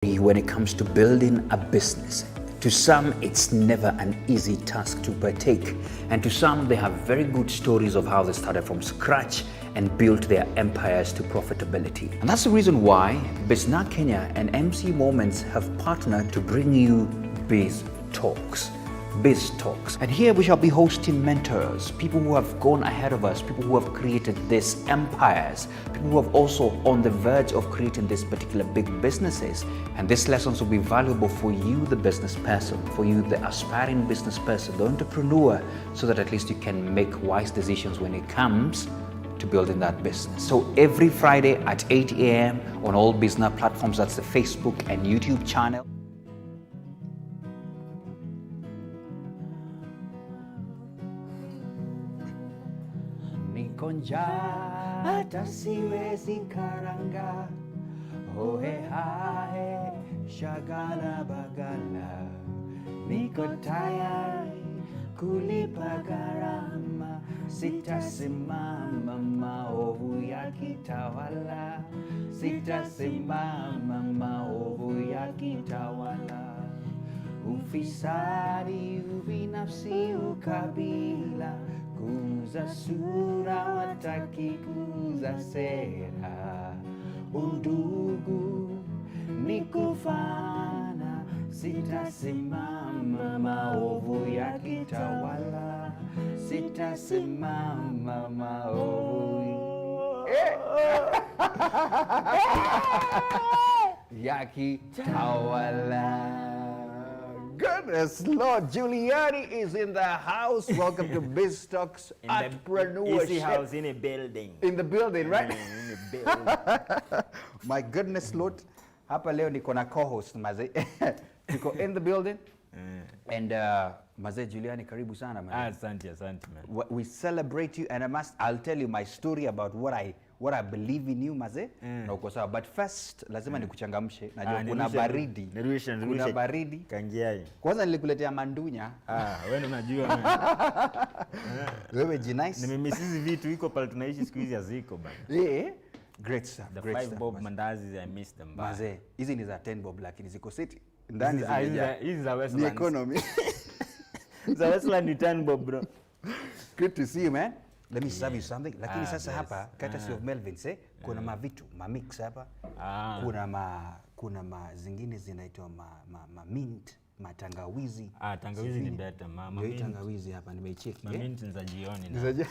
When it comes to building a business. To some, it's never an easy task to partake, and to some, they have very good stories of how they started from scratch and built their empires to profitability. And that's the reason why Bizna Kenya and MC Moments have partnered to bring you Biz Talks. Biz Talks. And here we shall be hosting mentors, people who have gone ahead of us, people who have created these empires, people who have also on the verge of creating these particular big businesses. And these lessons will be valuable for you, the business person, for you, the aspiring business person, the entrepreneur, so that at least you can make wise decisions when it comes to building that business. So every Friday at 8 a.m. on all business platforms, that's the Facebook and YouTube channel. Konja hata siwezi karanga, hohe hahe shagala bagala, niko tayari kulipa gharama, sitasimama maovu yakitawala, sitasimama maovu yakitawala, ufisadi, ubinafsi, ukabila, kuza sura wataki kuza sera, undugu ni kufana, sitasimama maovu yakitawala, sitasimama maovu yakitawala. Goodness Lord, Giuliani is in the house. Welcome to Biz Talks Artpreneurship. Easy house in a building. In the building, right? In a building. My goodness Lord, hapa leo niko na co-host Maze. Niko in the building. And Maze Giuliani, karibu sana man. Asante man. We celebrate you, and I'll tell you my story about what I believe in you Maze. Na uko sawa, but first lazima nikuchangamshe. Najua kuna baridi. Kuna baridi. Kangiai. Kwanza nilikuletea mandunya. Wewe unajua man. Wewe jinais. Nimemisizi vitu iko pale tunaishi siku hizi haziko bana. Great stuff. The 5 bob mandazi, I miss them. Maze, hizi ni za 10 bob lakini ziko city. Ndani hizi za Westland. The economy. Za Westland ni 10 bob bro. Good to see you man. Let me serve you something. Lakini sasa hapa courtesy of Melvin kuna mavitu, mix hapa. Kuna zingine zinaitwa mint, matangawizi. Tangawizi ni better mama. Ndio tangawizi hapa nimeicheck. Mint za jioni na.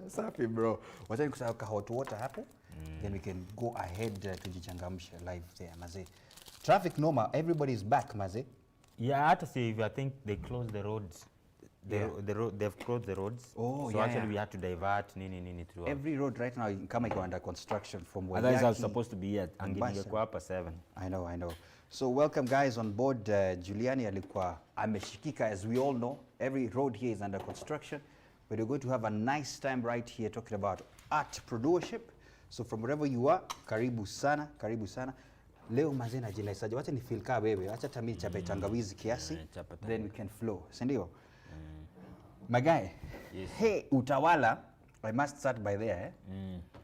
Safi bro. Wacha nikusahau ka hot water hapo. Then we can go ahead tujichangamshe live there Maze. Traffic normal, everybody is back Maze. Yeah, I have to say, I think they closed the roads. They've closed the roads. Oh, so actually we had to divert nini through. Every road right now kama iko under construction from where Otherwise I was supposed to be at angingekuwa hapa 7. I know. So welcome guys on board. Giuliani alikuwa ameshikika, as we all know. Every road here is under construction. But we're going to have a nice time right here talking about artpreneurship. So from wherever you are, karibu sana. Leo Maze najilaisaje, wacha ni feel ka wewe, wacha tami chape tangawizi kiasi, then we can flow, si ndio? My guy, yes. Hey Utawala, I must start by there.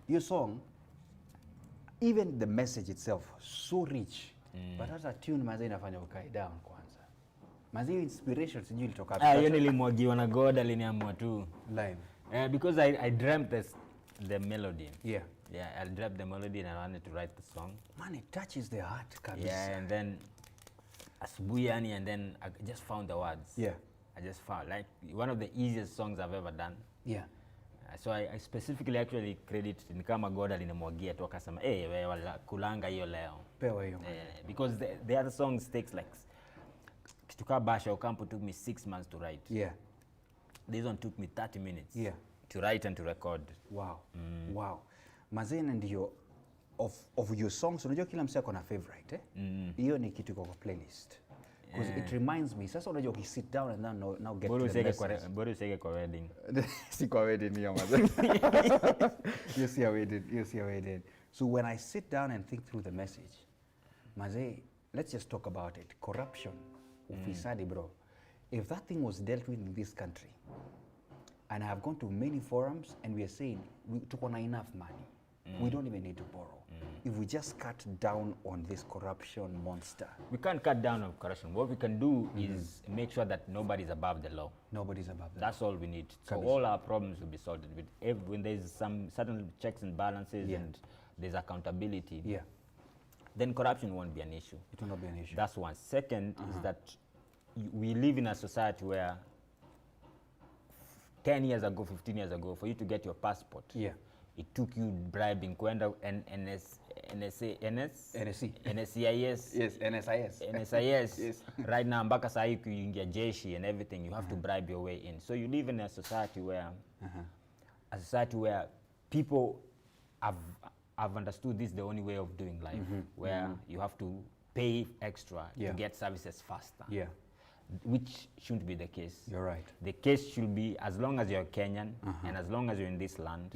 Your song, even the message itself, so rich. But as a tune Maze inafanya ukae down kwanza. Maze inspiration sijui ilitoka wapi. Hiyo nilimwagiwa na God aliniamua tu live. Because I dreamt the melody. Yeah, I dreamt the melody and I wanted to write the song. Man, it touches the heart kabisa. Yeah, and then asubuhi yani, and then I just found the words. Yeah. I just found like one of the easiest songs I've ever done. Yeah. So I specifically actually credit ni kama God alinimwagia tu akasema wewe kulanga hiyo leo. Pewa hiyo. Because the other songs takes like kitu kama Basha Ocampo took me 6 months to write. Yeah. This one took me 30 minutes. Yeah. To write and to record. Wow. Wow. Mazena ndio of your songs unajua kila msee ako na favorite hiyo ni kitu kwa playlist. Because it reminds me, sasa unajua you sit down and now get to the message. Bora useke kwa wedding. Si kwa wedding hiyo maze. You see a wedding. So when I sit down and think through the message, Maze, let's just talk about it. Corruption, ufisadi bro. If that thing was dealt with in this country, and I have gone to many forums and we are saying we took on enough money. We don't even need to borrow. if we just cut down on this corruption monster? We can't cut down on corruption. What we can do is make sure that nobody's above the law. Nobody's above the That's all we need. So all our problems will be solved with when there's some certain checks and balances and there's accountability. Yeah. Then corruption won't be an issue. It will not be an issue. That's one. Second is that we live in a society where 10 years ago, 15 years ago, for you to get your passport, it took you bribing kwenda NSCIS. Yes, NSIS. NSIS. Yes. Right now, mpaka saa hii kuingia jeshi and everything, you have to bribe your way in. So you live in a society where people have understood this is the only way of doing life, where you have to pay extra to get services faster. Yeah. Which shouldn't be the case. You're right. The case should be, as long as you're Kenyan and as long as you're in this land,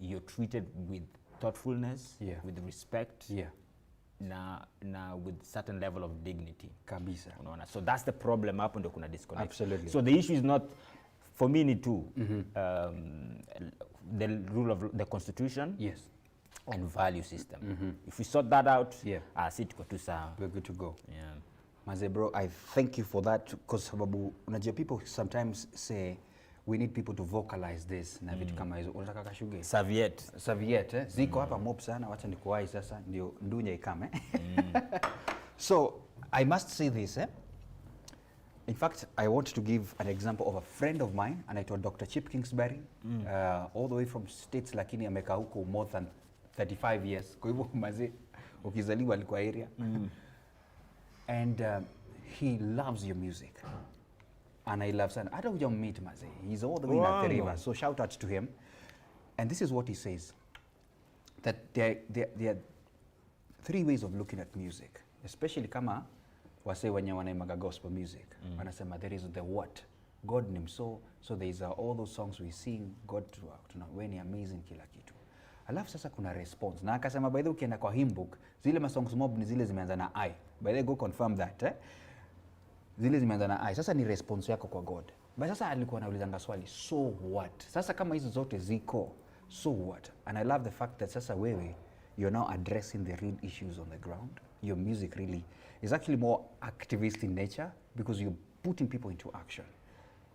you're treated with thoughtfulness, with respect, with certain level of dignity. Kabisa. So that's the problem. Hapo ndo kuna disconnect. Absolutely. So the issue is not, for me, ni two. The rule of the constitution. Yes. And value system. If we sort that out, we're good to go. Yeah. Maze bro, I thank you for that, because sababu unajua people sometimes say we need people to vocalize this na vitu kama hizo. Unataka kashuge? Serviette ziko hapa mob sana, wacha nikuwahi sasa ndio ndunya ikame. So I must say this, in fact, I want to give an example of a friend of mine, anaitwa Dr. Chip Kingsbury, all the way from States, lakini amekaa huko more than 35 years. Kwa hivyo maze ukizaliwa alikuwa area. And he loves your music. And I love Sana. I don't just meet Maze. He's all the way in the river. So shout out to him. And this is what he says. That there are three ways of looking at music. Especially kama wase wenye wanaimaga gospel music. Wanasema there is the what. God name. So there is all those songs we sing. God tunaweni amazing kila kitu. Alafu sasa kuna response. Na akasema by the way ukienda kwa hymn book, zile masongs mob ni zile zimeanza na I. By the way go confirm that. Zile zimeanza na I. Sasa ni response yako kwa God. But sasa alikuwa anaulizanga swali, so what? Sasa kama hizo zote ziko, so what? And I love the fact that sasa wewe, you're now addressing the real issues on the ground. Your music really is actually more activist in nature because you're putting people into action.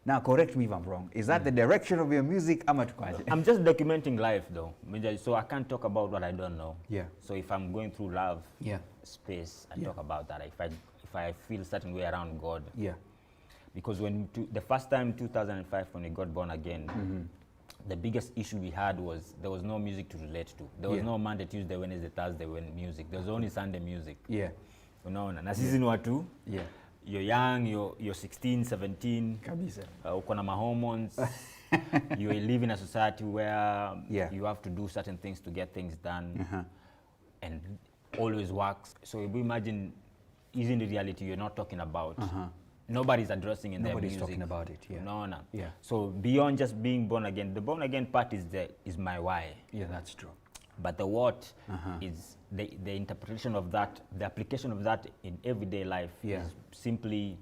Now, correct me if I'm wrong. Is that the direction of your music? I'm just documenting life, though. So I can't talk about what I don't know. Yeah. So if I'm going through love space, I talk about that. If I feel a certain way around God. Yeah. Because the first time, 2005, when we got born again, the biggest issue we had was there was no music to relate to. There was no Monday, Tuesday, Wednesday, Thursday when music. There was only Sunday music. Yeah. Na sisi ni watu. Yeah. You're young, you're 16, 17. Kabisa. Uko na hormones. You live in a society where you have to do certain things to get things done. And always works. So if we imagine, is in the reality you're not talking about. Nobody's addressing in their music. Nobody's talking about it. Yeah. No. Yeah. So beyond just being born again, the born again part is my why. Yeah, that's true. But the what is the interpretation of that, the application of that in everyday life is simply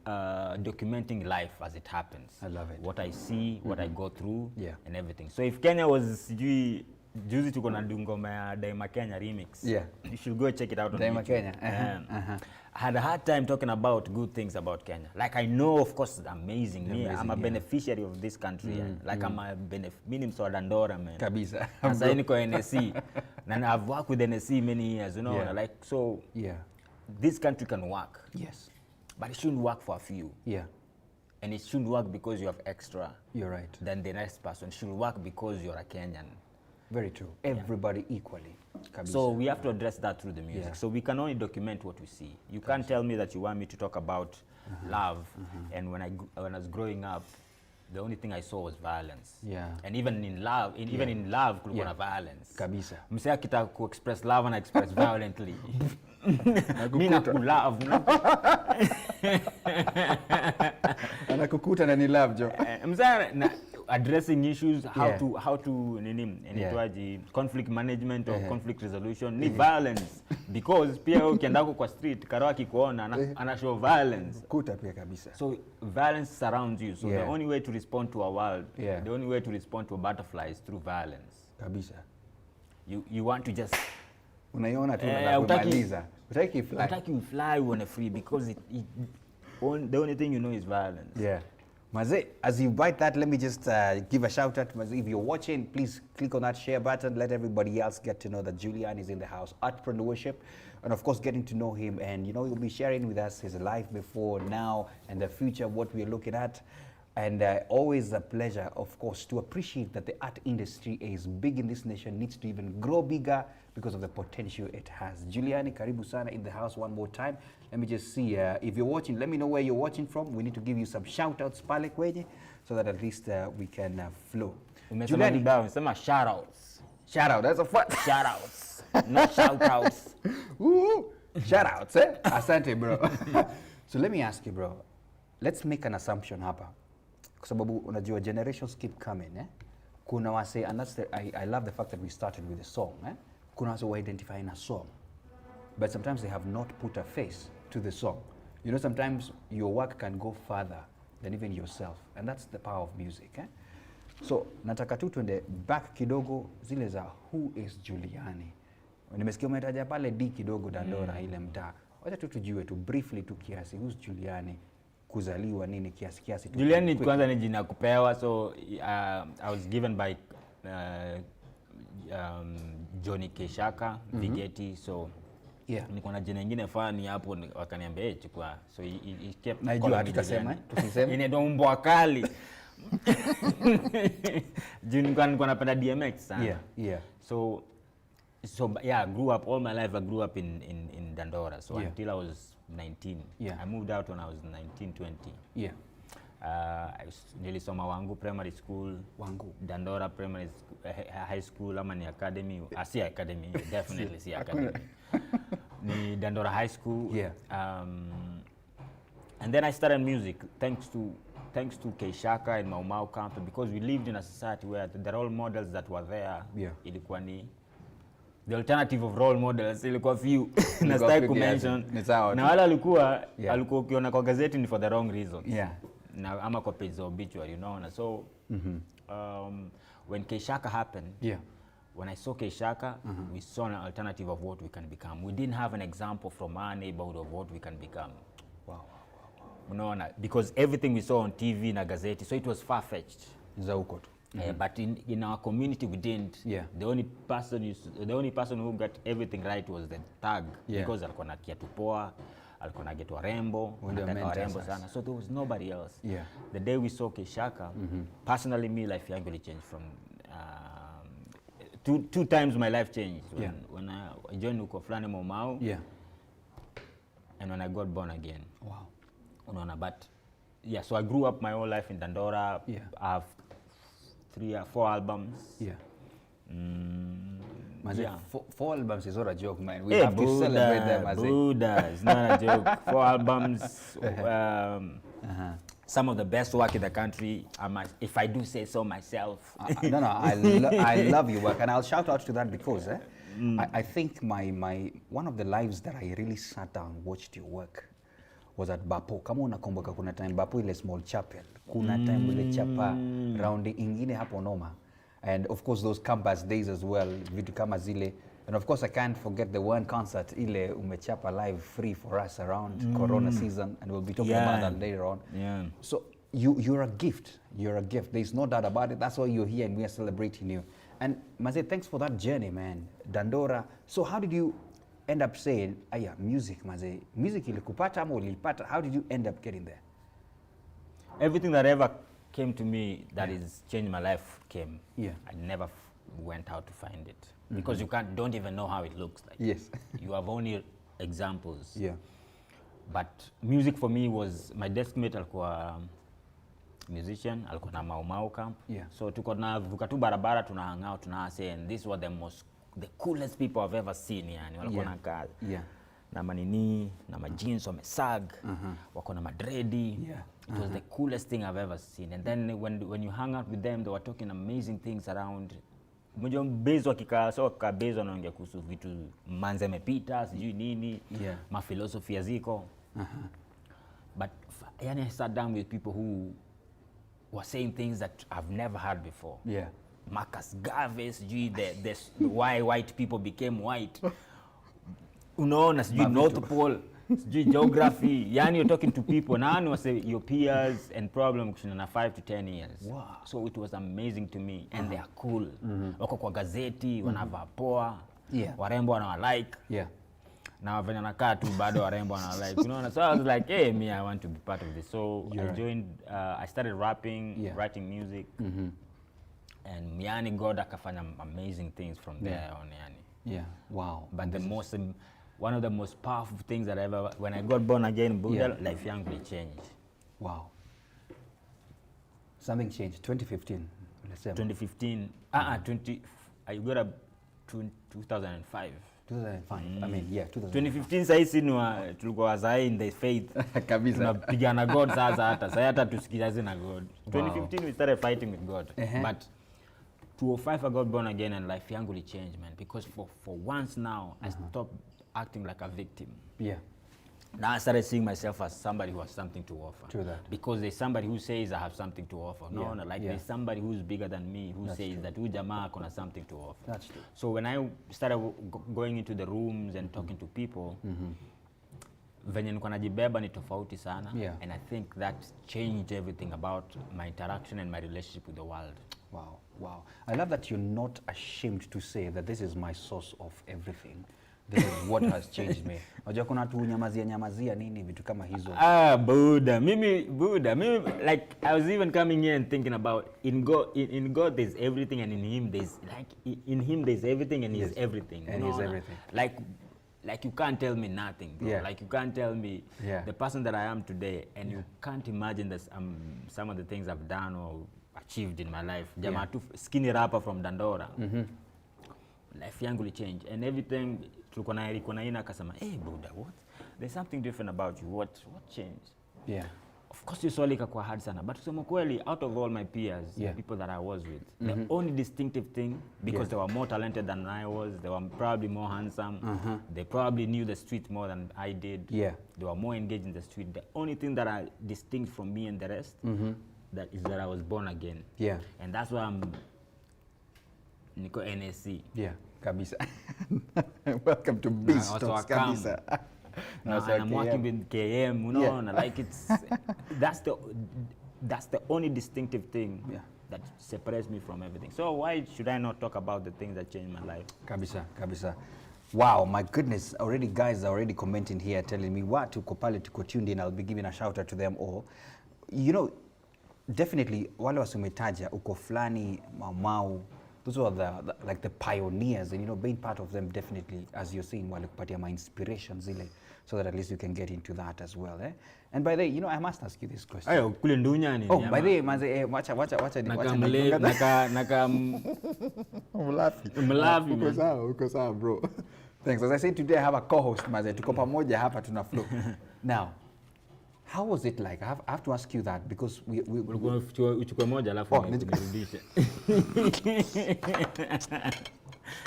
documenting life as it happens. I love it. What I see, what I go through, and everything. So if Kenya was juzi tuko na ngoma ya Daima Kenya remix. Yeah. You should go check it out on Daima YouTube. Kenya. I had a hard time talking about good things about Kenya. Like I know, of course, it's amazing. I'm a beneficiary of this country. Like I'm a minimum Dandora, man. Kabisa. As I niko NSC. And I've worked with NSC many years, like so. Yeah. This country can work. Yes. But it shouldn't work for a few. Yeah. And it shouldn't work because you have extra. You're right. Than the next person. It should work because you're a Kenyan. Very true. Everybody equally. Kabisa. So we have to address that through the music. So we can only document what we see. You can't tell me that you want me to talk about love. And when I was growing up, the only thing I saw was violence. Yeah. And even in love, even in love, kulikuwa na violence. Kabisa. Msea kita express love and express violently. Mimi nakulove. Anakukuta na ni love jo. Msea addressing issues, how to conflict management or conflict resolution, ni violence. Because pia ukienda kwa street, karawa kikuona, ana show violence. Kuta pia kabisa. So violence surrounds you. So the only way to respond to a world, the only way to respond to a butterfly is through violence. Kabisa. you want to just unaiona tu na kumaliza. Utaki fly on a free because the only thing you know is violence. Yeah. Maze, as you bite that, let me just give a shout out. Maze, if you're watching, please click on that share button. Let everybody else get to know that Julian is in the house. Artpreneurship, and of course, getting to know him. And you know, he'll be sharing with us his life before, now, and the future, what we're looking at. And always a pleasure, of course, to appreciate that the art industry is big in this nation, needs to even grow bigger because of the potential it has. Juliani, karibu sana in the house one more time. Let me just see, if you're watching, let me know where you're watching from. We need to give you some shout-outs pale kwenye, so that at least we can flow. Juliani, umesema shout-outs. Shout-out, that's a fun. Shout-outs, not shout-outs. Shout-outs, eh? Asante, bro. So let me ask you, bro. Let's make an assumption hapa. Kwa sababu unajua generations keep coming, eh? Kuna wase, and that's I love the fact that we started with a song, eh? Kuna wase who identify in a song, but sometimes they have not put a face to the song. You know, sometimes your work can go further than even yourself, and that's the power of music, eh? So nataka tu tuende back kidogo zile za who is Juliani. Nimesikia umetaja pale D kidogo Dandora ile mtaa. Wacha tu tujue tu briefly tu kiasi who's Juliani. Kuzaliwa nini kiasi tu. Juliani kwanza ni jina kupewa, so I was given by Johnny Keshaka, Vigeti, so niko na jina nyingine fani hapo wakaniambia chukua, so he kept. Najua tutasema tusiseme inaitwa mbwa kali. Juni kwa niko napenda DMX sana. Yeah. So yeah, grew up all my life. I grew up in Dandora, so until I was 19. I moved out when I was 19, 20. Nilisoma Wangu Primary School, Dandora Primary High School, ama ni academy, si academy, definitely si academy. Ni Dandora High School. And then I started music thanks to Keishaka and Mau Mau camp, because we lived in a society where the role models that were there, ilikuwa ni the alternative of role models, ilikuwa few. Na style kumention na wala alikuwa ukiona kwa gazeti ni for the wrong reasons. Na ama kwa page obituary, you know. And so when Keishaka happened, when I saw Keishaka, we saw an alternative of what we can become. We didn't have an example from our neighborhood of what we can become. Wow. You know, because everything we saw on TV na gazeti, so it was far-fetched. But in our community we didn't. The only person who got everything right was the thug, because alikuwa na kiatu poa, alikuwa na geto rembo, rembo sana. So there was nobody else. The day we saw Keishaka, personally me life yangu changed from two times my life changed when I joined uko fulani Mau Mau, and when I got born again. Wow. Unaona, but so I grew up my whole life in Dandora. I have 3 or 4 albums. Four albums is not a joke, man. We have to celebrate them. Buddha, it's not a joke. 4 albums. Some of the best work in the country, if I do say so myself. No, I love your work, and I'll shout out to that because I think one of the lives that I really sat down and watched your work was at Bapo. Kama unakumbuka kuna time Bapo ile small chapel. Kuna time ule chapa round ingine hapo noma. And of course those campus days as well, vitu kama zile. And of course I can't forget the one concert ile umechapa live free for us around Corona season, and we'll be talking about that later on. So you're a gift. You're a gift. There's no doubt about it. That's why you're here and we are celebrating you. And Maze, thanks for that journey, man. Dandora. So how did you end up saying, music, Maze, music ilikupata ama ulipata? How did you end up getting there? Everything that ever came to me that is changed my life came. I never went out to find it, because you don't even know how it looks like. You have only examples. But music for me was, my desk mate alikuwa musician, alikuwa na Mau Mau camp. So tuko na vuka tu barabara, tuna hang out, tuna say, and this was the coolest people I've ever seen, yani. Walikuwa na kazi. Na manini, na majins wamesag, wako na madredi. It was the coolest thing I've ever seen. And then when you hang out with them, they were talking amazing things around. Mmoja bezo akikaa, so kabezo anaongea kuhusu vitu manze mepita, sijui nini, mafilosofia ziko. But yani I sat down with people who were saying things that I've never heard before. Marcus Garvey, sijui the why white people became white. Unaona, sijui North Pole, sijui geography. Yani you're talking to people. Now you say your peers and problem na 5 to 10 years. Wow. So it was amazing to me. And they are cool. Wako kwa gazeti, wanavaa poa. Warembo wana like. Na venye nakaa tu bado warembo wana like. You know, so I was like, hey, me, I want to be part of this. So I joined, I started rapping, writing music. And yani God akafanya amazing things from there on. Yani. Wow. But one of the most powerful things that when I got born again, Buddha, life yangu changed. Wow. Something changed. 2015. Let's say. 2015. I got up 2005. 2005. I mean, 2015 saisi tulikuwa wazai in the faith. Kabisa. Tunapigana God sasa hata tusikiaze na God. 2015 we started fighting with God. But 2005 I got born again and life yangu changed, man, because for once now I stopped acting like a victim. Now I started seeing myself as somebody who has something to offer. True that. Because there's somebody who says I have something to offer. There's somebody who's bigger than me who says that huyu jamaa kuna something to offer. That's true. So when I started going into the rooms and talking to people, venye nilikuwa najibeba ni tofauti sana. And I think that changed everything about my interaction and my relationship with the world. Wow. I love that you're not ashamed to say that this is my source of everything. This is what has changed me. Unajua kuna tu nyamazia nini vitu kama hizo. Buddha. Mimi like I was even coming here and thinking about in God there's everything, and in him there's everything, and he's everything. And he's everything. Like you can't tell me nothing, bro. Like you can't tell me the person that I am today, and you can't imagine that some of the things I've done or achieved in my life. Jamaa tu skinny rapper from Dandora. Life yangu change, and everything tulikuwa na ina akasema, hey Buddha, what? There's something different about you. What changed? Of course you swali kwa hard sana, but kusema kweli, out of all my peers, the people that I was with, the only distinctive thing, because they were more talented than I was, they were probably more handsome, they probably knew the street more than I did, they were more engaged in the street. The only thing that are distinct from me and the rest, that is that I was born again. And that's why I'm Niko NSC. Kabisa. Welcome to Beast Talks, kabisa. I'm working with KM, you know, like that's the only distinctive thing that separates me from everything. So why should I not talk about the things that changed my life? Kabisa. Wow, my goodness, already guys are already commenting here telling me what tuko pale tuko tuned in. I'll be giving a shout out to them all. You know, definitely wale wasumetaja uko flani Mau, those were the pioneers, and you know, being part of them definitely, as you're saying, wale kupatia my inspirations zile, so that at least you can get into that as well, eh? And by the way, you know, I must ask you this question. Ayo, kule ndunya ni. Oh, by the way, maze, wacha. Mlafi. Uko sawa, bro. Thanks. As I said today, I have a co-host, maze. Tuko pamoja hapa tuna flow. Now, how was it like? I have to ask you that because we uchukue moja alafu nirudishe.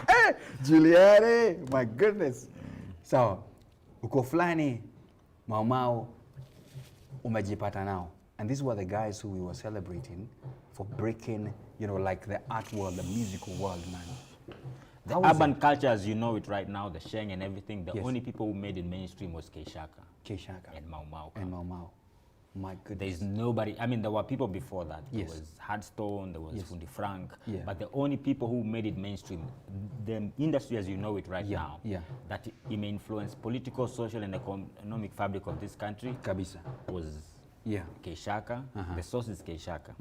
Hey, Juliani, my goodness. So, uko flani, Mau, umejipata now. And these were the guys who we were celebrating for breaking, you know, like the art world, the musical world, man. The urban culture as you know it right now, the Sheng and everything, the only people who made it mainstream was K-Shaka. And Mau. My goodness. There's nobody, I mean, there were people before that. There was Hardstone, there was Fundi Frank, but the only people who made it mainstream, the industry as you know it right now, that it may influence political, social, and economic fabric of this country, kabisa, was K-Shaka. The source is K-Shaka.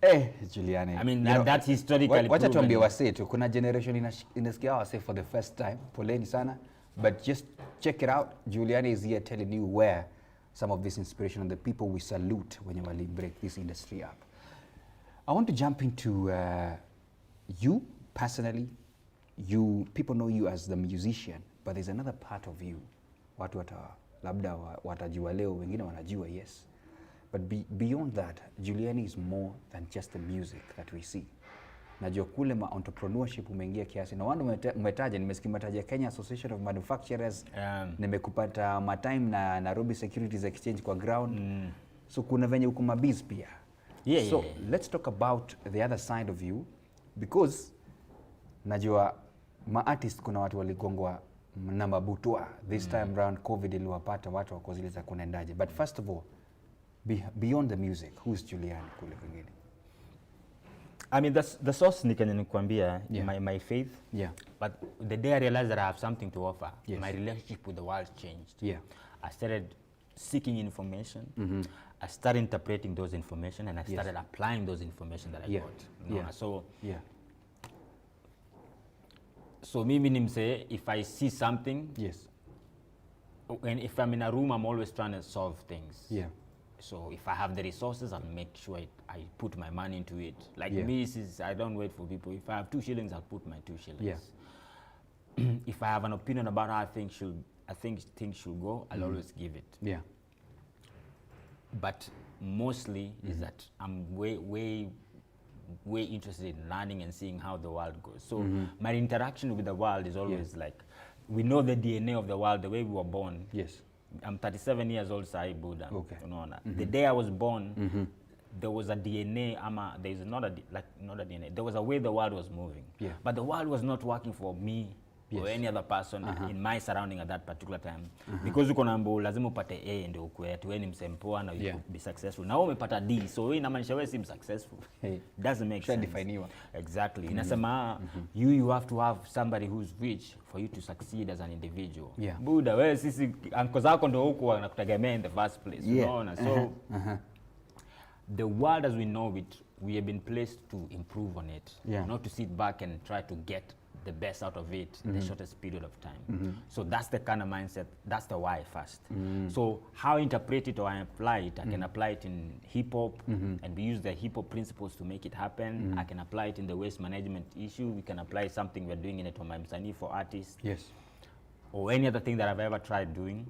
Juliani. I mean, that's historically wacha tuambie wasee tu, kuna generation inasikia wasee for the first time, poleni sana, but just check it out. Juliani is here telling you where some of this inspiration and the people we salute when you break this industry up. I want to jump into you personally. People know you as the musician, but there's another part of you. Watu labda watajua leo, wengine wanajua, yes. But beyond that, Juliani is more than just the music that we see. Najua kule entrepreneurship umeingia kiasi. Na wanda umetaja, nimesikia Kenya Association of Manufacturers, nimekupata matime na Nairobi Securities Exchange kwa ground. So kuna venye uko mabiz pia. So let's talk about the other side of you. because najua ma-artist kuna watu waligongwa na mabutwa this time round. COVID iliwapata watu wako zile za kunaendaje. But first of all, beyond the music, who's Juliani kule kwingine? I mean, the source nikuambia, my faith. Yeah. But the day I realized that I have something to offer, yes. my relationship with the world changed. Yeah. I started seeking information. I started interpreting those information, and I started applying those information that I got. So mimi nimse, if I see something, and if I'm in a room, I'm always trying to solve things. Yeah. So if I have the resources, I'll make sure I put my money into it. Like me, I don't wait for people. If I have 2 shillings, I'll put my 2 shillings. Yeah. If I have an opinion about how I think things should go, I'll always give it. Yeah. But mostly is that I'm way interested in learning and seeing how the world goes. So my interaction with the world is always like, we know the DNA of the world, the way we were born. Yes. I'm 37 years old, Sai Buddha. Okay. The day I was born, there was a DNA. There is not a DNA. There was a way the world was moving. Yeah. But the world was not working for me or any other person in my surrounding at that particular time. Because uko na mbo lazima upate A ndio ukue ati wewe ni msempoa na you could be successful. Na wewe umepata D, so wewe inamaanisha wewe si successful. Doesn't make sense. Definiwa. Exactly. Inasema you have to have somebody who's rich for you to succeed as an individual. Yeah. Buda, wewe sisi anko zako ndio huko wanakutegemea in the first place. Unaona? So the world as we know it, we have been placed to improve on it, not to sit back and try to get the best out of it in the shortest period of time. So that's the kind of mindset, that's the why first. So how I interpret it or I apply it, I can apply it in hip-hop, and we use the hip-hop principles to make it happen. I can apply it in the waste management issue. We can apply something we're doing in Etomai Msanii for artists. Yes. Or any other thing that I've ever tried doing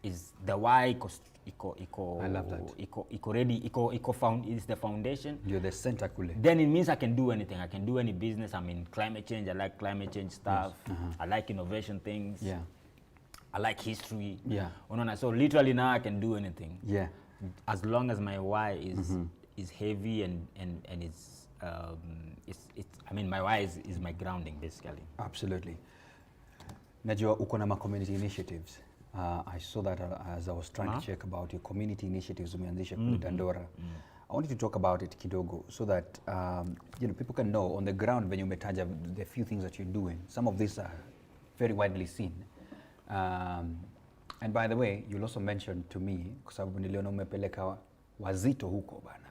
is the why I love that. Is the foundation. You're the center kule. Then it means I can do anything. I can do any business. I'm in climate change. I like climate change stuff. I like innovation things. Yeah. I like history. Yeah. So literally now I can do anything. Yeah. As long as my why is heavy and it's I mean my why is my grounding basically. Absolutely. Najua uko na community initiatives. I saw that as I was trying to check about your community initiatives umeanzisha kule Dandora. I wanted to talk about it kidogo so that people can know on the ground when you umetaja the few things that you're doing. Some of these are very widely seen. And by the way, you'll also mention to me kwa sababu niliona umepeleka Wazito huko bana.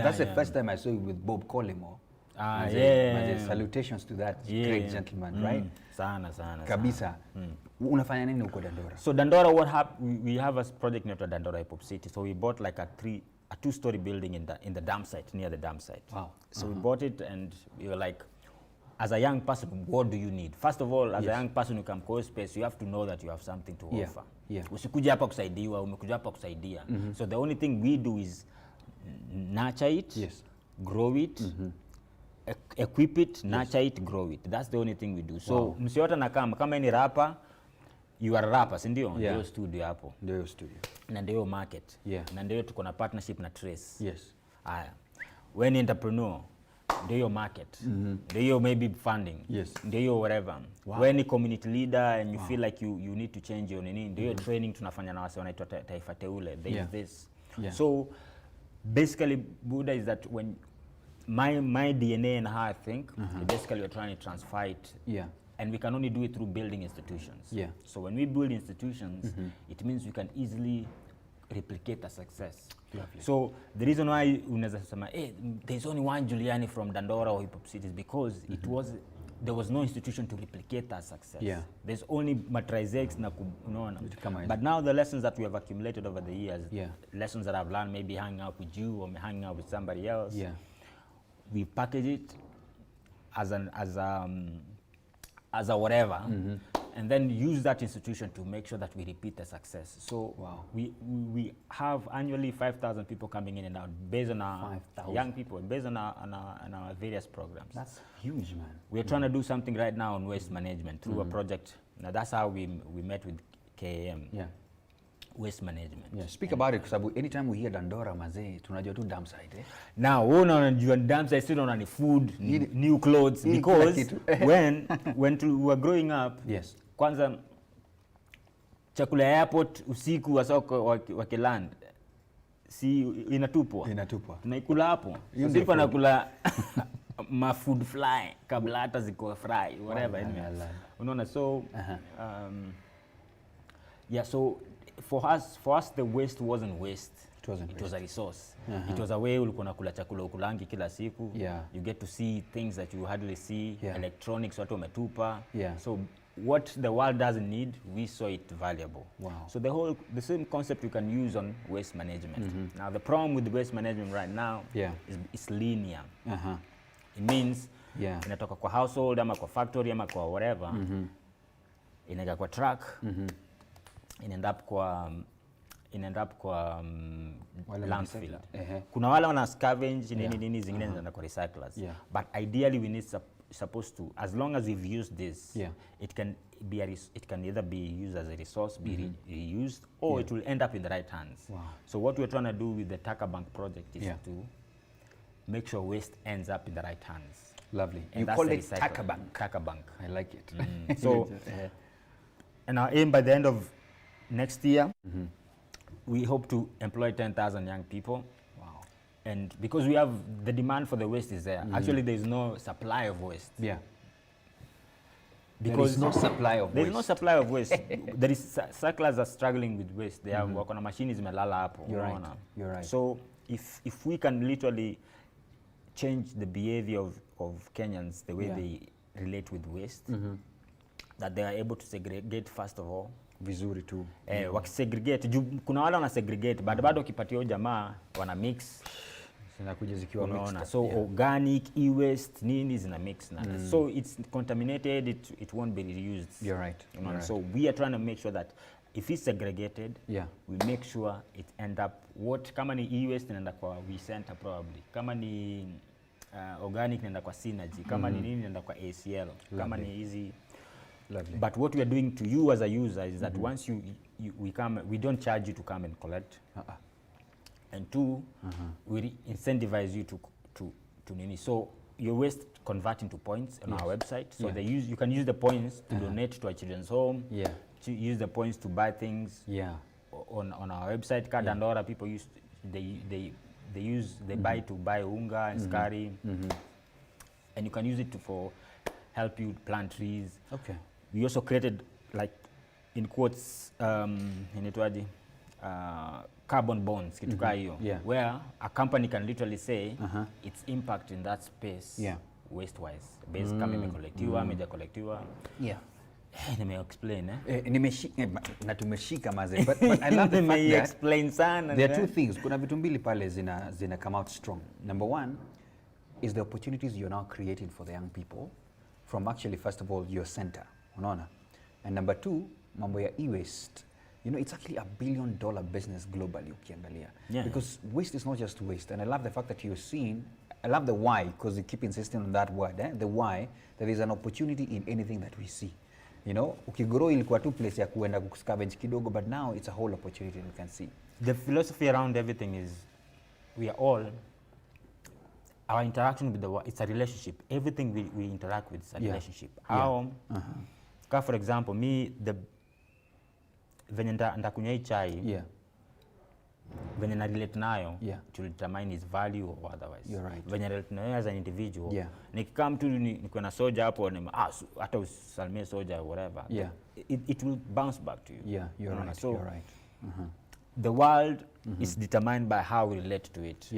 That's the first time I saw you with Bob Colimo. Salutations to that great gentleman, right? Sana. Kabisa. Unafanya nini huko Dandora? So Dandora, what happened? We have a project near Dandora Hip Hop City. So we bought like a 2-story building in the dam site, near the dam site. Wow. So we bought it, and we were like, as a young person, what do you need? First of all, as a young person who come to space, you have to know that you have something to offer. Usikuja hapa kusaidiwa, umekuja hapa kusaidia. So the only thing we do is nurture it, grow it, equip it, nurture it, grow it. That's the only thing we do. So msiota na kama ni rapper, you are a rapper, si ndio? Ndio studio hapo. Ndio studio. Na ndio market. Na ndio tuko na partnership na Trace. Yes. Haya. When entrepreneur, ndio market. Ndio maybe funding. Ndio whatever. When community leader and you feel like you need to change your nini, ndio training tunafanya na wase wanaitwa Taifa Teule. There is this. So basically Buddha is that when my DNA and how I think, basically we're trying to transfer it. And we can only do it through building institutions. So when we build institutions, it means we can easily replicate the success. So the reason why unaweza sema, hey, there's only one Juliani from Dandora or Hip Hop City is because there was no institution to replicate that success. There's only Matrizex na But now the lessons that we have accumulated over the years, lessons that I've learned, maybe hanging out with you or hanging out with somebody else, we package it as a whatever, and then use that institution to make sure that we repeat the success. So we have annually 5,000 people coming in and out based on our young people, based on our various programs. That's huge, man. We're trying to do something right now on waste management through a project. Now that's how we met with KAM. waste management. Yeah, speak about it, because anytime we hear Dandora mazee, tunajua tu dump site. Now, wewe unajua dump site, still on food, new clothes, because when we were growing up, yes, kwanza chakula ya airport usiku wasoko wakiland si inatupwa. Tunaikula hapo. Usiku nakula ma food fly kabla hata ziko fry whatever. Unaona, so yeah, so for us the waste wasn't waste. It was a resource. It was a way ulikuwa nakula chakula ukulangi kila siku. You get to see things that you hardly see. Electronics watu wametupa. So what the world doesn't need, we saw it valuable. Wow. So the same concept you can use on waste management. Now the problem with the waste management right now is it's linear. It means inatoka kwa household ama kwa factory ama kwa whatever, inaenda kwa truck, inaenda up kwa landfill. Kuna wale wana scavenge nini zingine zinaenda kwa recyclers. But ideally we need supposed to, as long as we've used this, it can either be used as a resource, be reused, or it will end up in the right hands. So what we're trying to do with the Taka Bank project is to make sure waste ends up in the right hands. Lovely. And you that's call it Taka Bank. Taka Bank. I like it. So, and our aim by the end of next year, we hope to employ 10,000 young people. Wow. And because we have the demand for the waste is there. Actually, there is no supply of waste. Because there is no supply of waste. There is no supply of waste. There is circlers are struggling with waste. They have work on a machine is melala hapo. You're right. So if we can literally change the behavior of Kenyans, the way they relate with waste, that they are able to segregate first of all. Vizuri tu. Wakisegregate, kuna wale wana segregate, bado ukipatia jamaa wana mix. Zinakuja zikiwa mixed. So organic, e-waste, nini zina mix na. So it's contaminated, it won't be reused. You're right. So we are trying to make sure that if it's segregated, we make sure it end up kama ni e-waste inaenda kwa we center probably. Kama ni organic inaenda kwa synergy, kama ni nini inaenda kwa ACL, kama ni easy. Lovely. But what we are doing to you as a user is that once we don't charge you to come and collect. And two, we incentivize you to nini. So your waste convert into points on our website. So you can use the points to donate to a children's home. To use the points to buy things. On our website, Dandora people they buy to buy unga and skari. And you can use it for help you plant trees. We also created, like, in quotes, carbon bonds, where a company can literally say its impact in that space waste-wise. Base kama imekolektiwa, meja-kolektiwa. Nime-explain, na tumeshika maze. But I love the fact that explain sana. There are two things. Kuna vitu mbili pale zina come out strong. Number one is the opportunities you're now creating for the young people from actually, first of all, your center. Unaona? And number two, mambo ya e-waste. You know, it's actually $1 billion business globally, ukiangalia. Because waste is not just waste. And I love the fact that you're seeing, I love the why, because you keep insisting on that word, the why, that there's an opportunity in anything that we see. You know, ukigrow ilikuwa tu place ya kuenda kuscavenge kidogo, but now it's a whole opportunity you can see. The philosophy around everything is, we are all, our interaction with the world, it's a relationship. Everything we interact with is a relationship. How, for example, me, venye ndakunywa hii chai, venye na relate nayo, to determine its value or otherwise. You're right. Venye relate nayo as an individual, nikikam tu niko na soja hapo, hata usalmie soja or whatever, it will bounce back to you. You're right. So you're right. The world is determined by how we relate to it.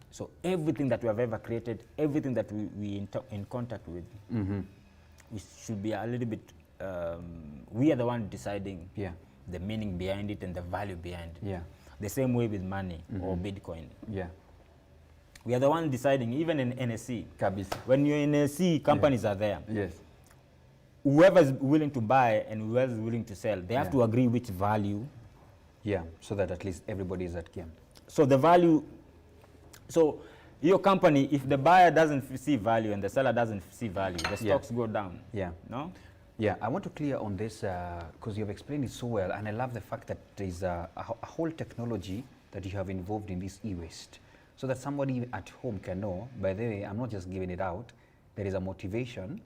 So everything that we have ever created, everything that we in contact with, we should be a little bit, we are the one deciding the meaning behind it and the value behind it. The same way with money or Bitcoin. We are the one deciding, even in NSC. When you're in NSC, companies are there. Whoever is willing to buy and whoever is willing to sell, they have to agree which value. So that at least everybody is at game. So the value, so your company, if the buyer doesn't see value and the seller doesn't see value, the stocks go down. No? Yeah, I want to clear on this because you've explained it so well, and I love the fact that there's a whole technology that you have involved in this e-waste, so that somebody at home can know, by the way, I'm not just giving it out, there is a motivation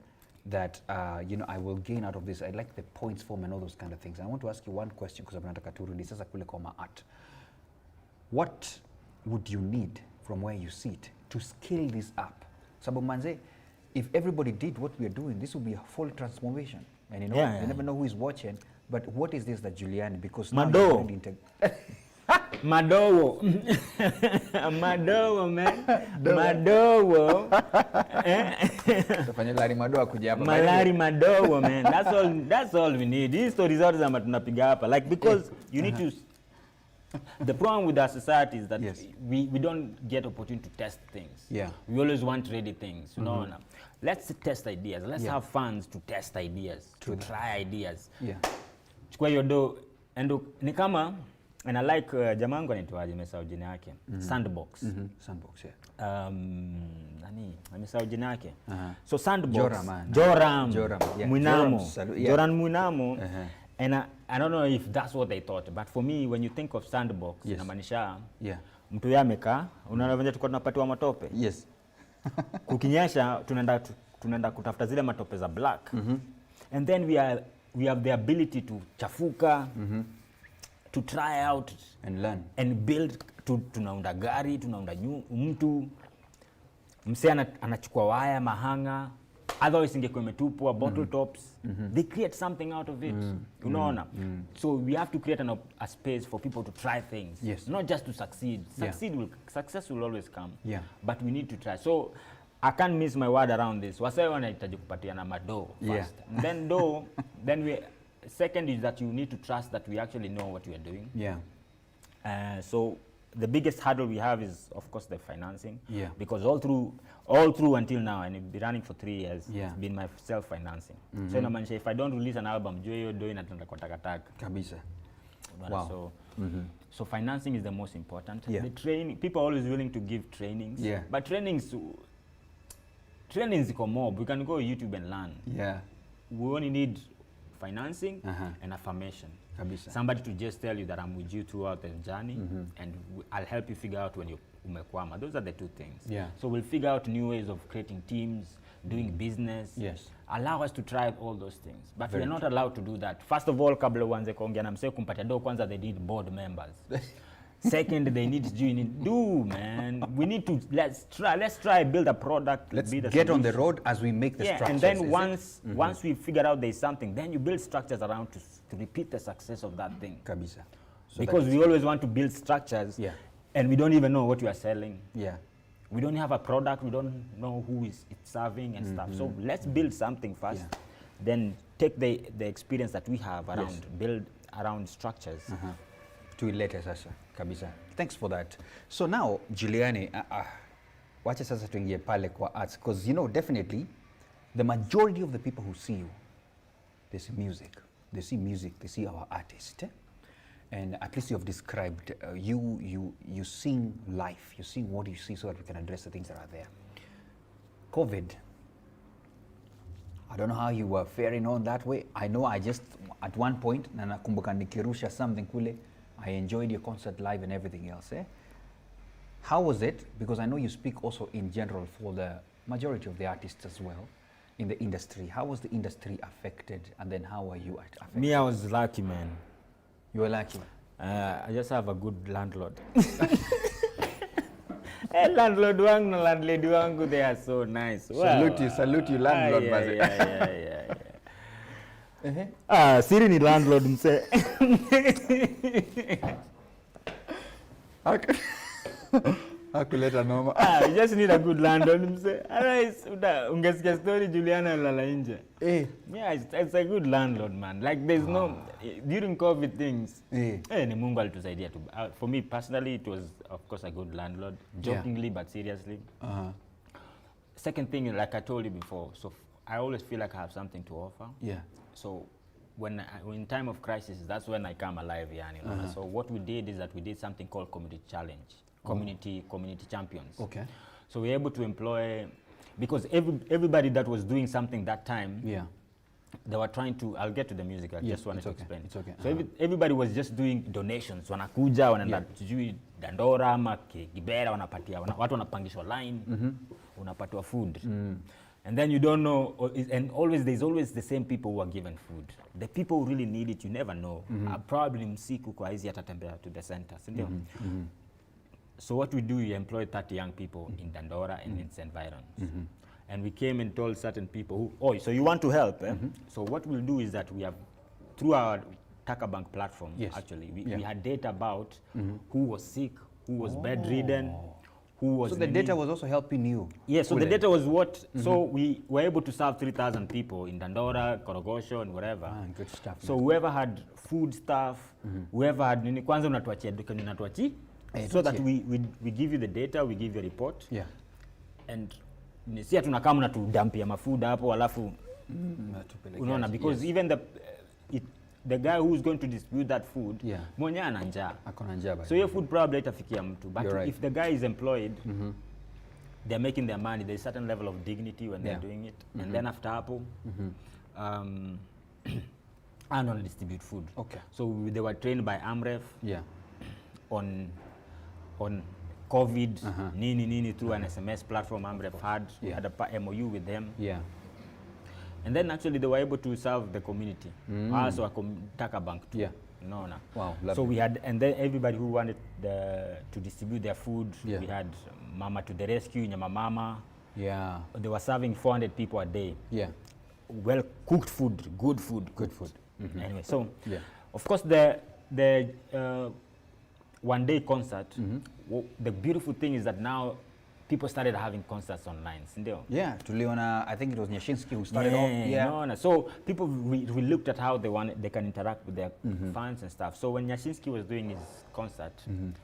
that you know, I will gain out of this. I like the points form and all those kind of things. I want to ask you one question because I'm nataka turudi sasa kule kwa art. What would you need from where you sit to scale this up? Sababu manze, if everybody did what we are doing, this would be a full transformation. And you know, you never know who is watching. But what is this that Juliani? Because now Madowo. Madowo, man. Madowo. Malari Madowo, man. That's all we need. These stories are tunapiga hapa. Like, because you need to. The problem with our society is that we don't get opportunity to test things. Yeah. We always want ready things. No. Let's test ideas. Let's have funds to test ideas, to try ideas. Yeah. Chukua hiyo do, endo ni kama, and I like jamangu anaitwaje nimesahau jina yake. Sandbox. Sandbox, yeah. Nimesahau jina yake. So Sandbox. Joram. Yeah. Mwinamo. Joran Mwinamo. And I don't know if that's what they thought, but for me, when you think of Sandbox, inamaanisha mtu yamekaa, unaona venye tuko tunapatiwa matope. Yes. Kukinyesha tunaenda kutafuta zile matope za black. And then we have the ability to chafuka, to try out and learn and build. Tunaunda gari, tunaunda mtu, msee anachukua waya mahanga, otherwise ingekuwa imetupwa bottle tops. They create something out of it. Unaona? So we have to create a space for people to try things. Yes. Not just to succeed. Success will always come. Yeah. But we need to try. So I can't miss my word around this. Wasai wanahitaji kupatiana mado first. Then second is that you need to trust that we actually know what we are doing. Yeah. So the biggest hurdle we have is, of course, the financing. Yeah. Because all through until now, and I've been running for 3 years, it's been my self-financing. So if I don't release an album, you're doing it kwa takataka. Kabisa. Wow. So financing is the most important. Yeah. The training, people are always willing to give trainings. Yeah. But trainings iko mob. We can go YouTube and learn. Yeah. We only need financing and affirmation. Kabisa. Somebody to just tell you that I'm with you throughout the journey, and I'll help you figure out when you umekwama. Those are the two things. Yeah. So we'll figure out new ways of creating teams, doing business. Yes. Allow us to try all those things. But we're not allowed to do that. First of all, kabla uanze kuongea na msee kumpatia do, kwanza they need board members. Second, they need man. We need to let's try build a product. Let's get on the road as we make the structures. And then once we figure out there's something, then you build structures around to repeat the success of that thing. Kabisa. So because we always want to build structures, and we don't even know what we are selling. Yeah. We don't have a product. We don't know who it's serving and stuff. So let's build something first. Yeah. Then take the experience that we have around build around structures. To later sasa kabisa. Thanks for that. So now Juliani, wacha sasa tuingie pale kwa arts, because you know definitely the majority of the people who see you, they see music, they see our artist, and at least you have described you sing life, you sing what you see so that we can address the things that are there. COVID, I don't know how you were faring on that way. I know I just at one point na nakumbuka nikirusha something kule, I enjoyed your concert live and everything else. How was it? Because I know you speak also in general for the majority of the artists as well in the industry. How was the industry affected, and then how were you affected? Me, I was lucky, man. You were lucky? I just have a good landlord. Landlord wangu na landlady wangu, they are so nice. Salute you landlord. Siri ni landlord mse. Hakuleta noma. You just need a good landlord mse. Otherwise, ungesikia story Juliana lala nje. Yeah, it's a good landlord, man. Like there's no during COVID things. Ni Mungu alitusaidia tu. For me personally, it was of course a good landlord. Jokingly but seriously. Second thing, like I told you before, so I always feel like I have something to offer. Yeah. So when in time of crisis, that's when I come alive, yani. So what we did is that we did something called community challenge, community champions. Okay. So we're able to employ, because everybody that was doing something that time, they were trying to, I'll get to the music, I just wanted to explain. It's okay. So everybody was just doing donations. Wanakuja, wanaenda sijui Dandora ama Kibera, wanapatia, watu wanapangishwa line, unapatiwa food. And then you don't know, and there's always the same people who are given food. The people who really need it, you never know. Probably msiku kwa hizi atatembea to the center. So what we do, we employ 30 young people in Dandora and its environs. And we came and told certain people, so you want to help? So what we'll do is that we have, through our Taka Bank platform, actually, we had data about who was sick, who was bedridden, who was... So the data was also helping you? Yes, so the data was what... So we were able to serve 3,000 people in Dandora, Korogosho, and wherever. Good stuff. So whoever had food stuff, whoever had... Kwanza unatuachia, so that we give you the data, we give you a report. And si tunakaa mnatudumpia mafuda hapo alafu unaona, because even the guy who's going to distribute that food mwenye ana njaa, so your food probably itafikia mtu, but if the guy is employed, they're making their money, there's a certain level of dignity when they're doing it. And then after hapo and on distribute food. So they were trained by AMREF on COVID, nini through an SMS platform AMREF had. We had a MOU with them. And then actually they were able to serve the community. Also a Taka Bank too. No. Wow, so we had, and then everybody who wanted to distribute their food, we had Mama to the Rescue, Nyama Mama. They were serving 400 people a day. Well cooked food, good food. Anyway, so of course the one-day concert, the beautiful thing is that now people started having concerts online. Tuliona, I think it was Nyashinsky who started off. So people, we looked at how they can interact with their fans and stuff. So when Nyashinsky was doing his concert,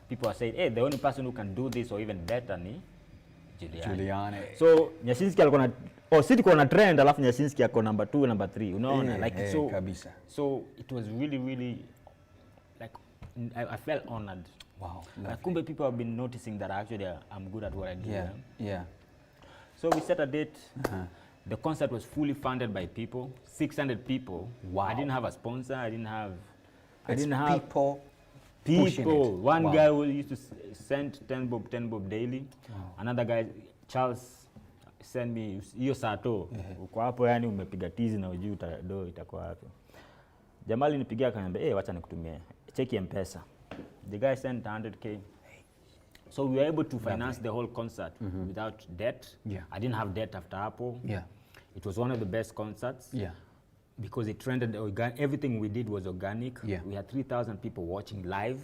people were saying, hey, the only person who can do this or even better ni Juliani. So Nyashinsky alikuwa City kuna trend, alafu Nyashinsky ako number 2, number 3, unaona, like so kabisa. So it was really like I felt honored. Wow. Kumbe people have been noticing that actually I'm good at what I do. Yeah. So we set a date. The concert was fully funded by people, 600 people. Wow. I didn't have a sponsor. I didn't have people. One guy who used to send 10 bob daily. Another guy, Charles, send me hiyo sato. Uko hapo yani umepiga tizi na ujui do itakuwa wapi. Jamali nipigia akaniambia, wacha nikutumie. Cheki M-Pesa. The guy sent 100K. So we were able to finance the whole concert without debt. I didn't have debt after Apple. It was one of the best concerts. Because it trended, everything we did was organic. We had 3,000 people watching live.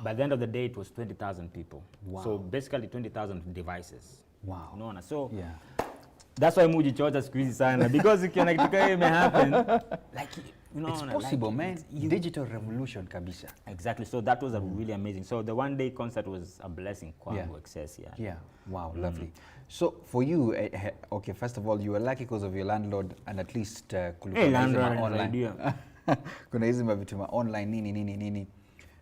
By the end of the day, it was 20,000 people. So basically 20,000 devices. Unaona, so that's why Muji Chocha squeeze sana, because ukiona kitu kama ime happen, like it's possible, like, man. Digital revolution kabisa. Exactly. So that was a really amazing. So the one-day concert was a blessing. Excess, Wow, lovely. So for you, okay, first of all, you were lucky because of your landlord, and at least online. Kuna hizi mavitu ma online nini.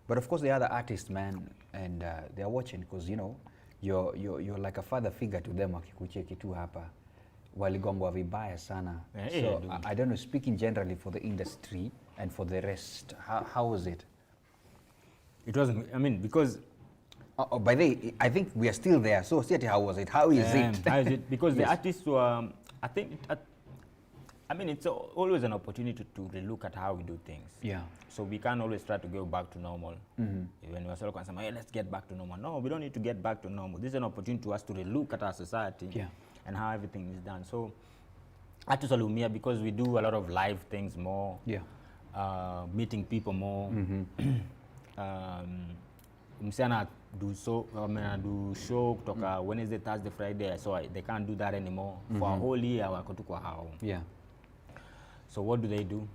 But of course, the other artists, man, and they are watching because you know you're like a father figure to them. Wakikucheki tu hapa waligongwa vibaya sana. So I don't know, speaking generally for the industry and for the rest, how was it? It wasn't, I mean, because by the way, I think we are still there. So how was it? How is it? How is it? Because the artists were, I think, I mean, it's always an opportunity to relook at how we do things. So we can't always try to go back to normal. When we're sort of saying, hey, let's get back to normal. No, we don't need to get back to normal. This is an opportunity to us to relook at our society and how everything is done. So artists are lumia because we do a lot of live things more, meeting people more. Msiana do show kutoka Wednesday, Thursday, Friday, so they can't do that anymore. For a whole year, wako tu kwa hao. So what do?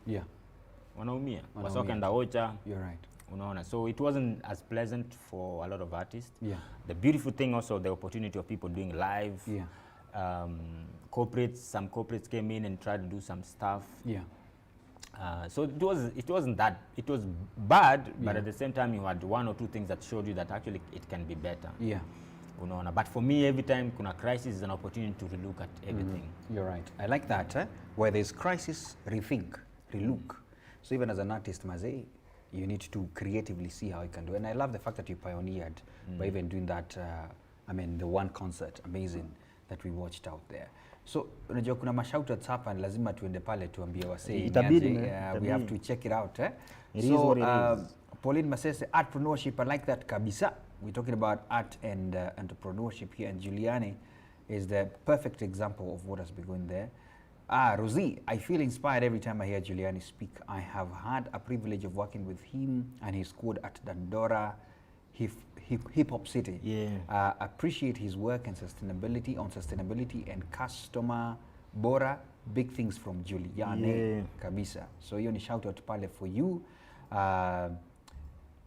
Wanaumia. Wasoka nda ocha. You're right. Unaona. So it wasn't as pleasant for a lot of artists. The beautiful thing also, the opportunity of people doing live. Some corporates came in and tried to do some stuff. So it wasn't that, it was bad, but at the same time you had one or two things that showed you that actually it can be better. Unaona, but for me every time kuna crisis is an opportunity to relook at everything. You're right. I like that. Where there's crisis, rethink, relook. So even as an artist, Mazee, you need to creatively see how you can do it. And I love the fact that you pioneered by even doing that. I mean, the one concert, amazing, that we watched out there. So unajua kuna mashoutouts hapa, lazima tuende pale tuambie wasee. We have to check it out. So Pauline Masese, Artpreneurship, I like that kabisa. We're talking about art and entrepreneurship here, and Juliani is the perfect example of what has been going there. Rosie, I feel inspired every time I hear Juliani speak. I have had a privilege of working with him and his squad at Dandora Hip Hop City. Yeah. Appreciate his work and sustainability and customer bora. Big things from Juliani kabisa. So hiyo ni shout out pale for you.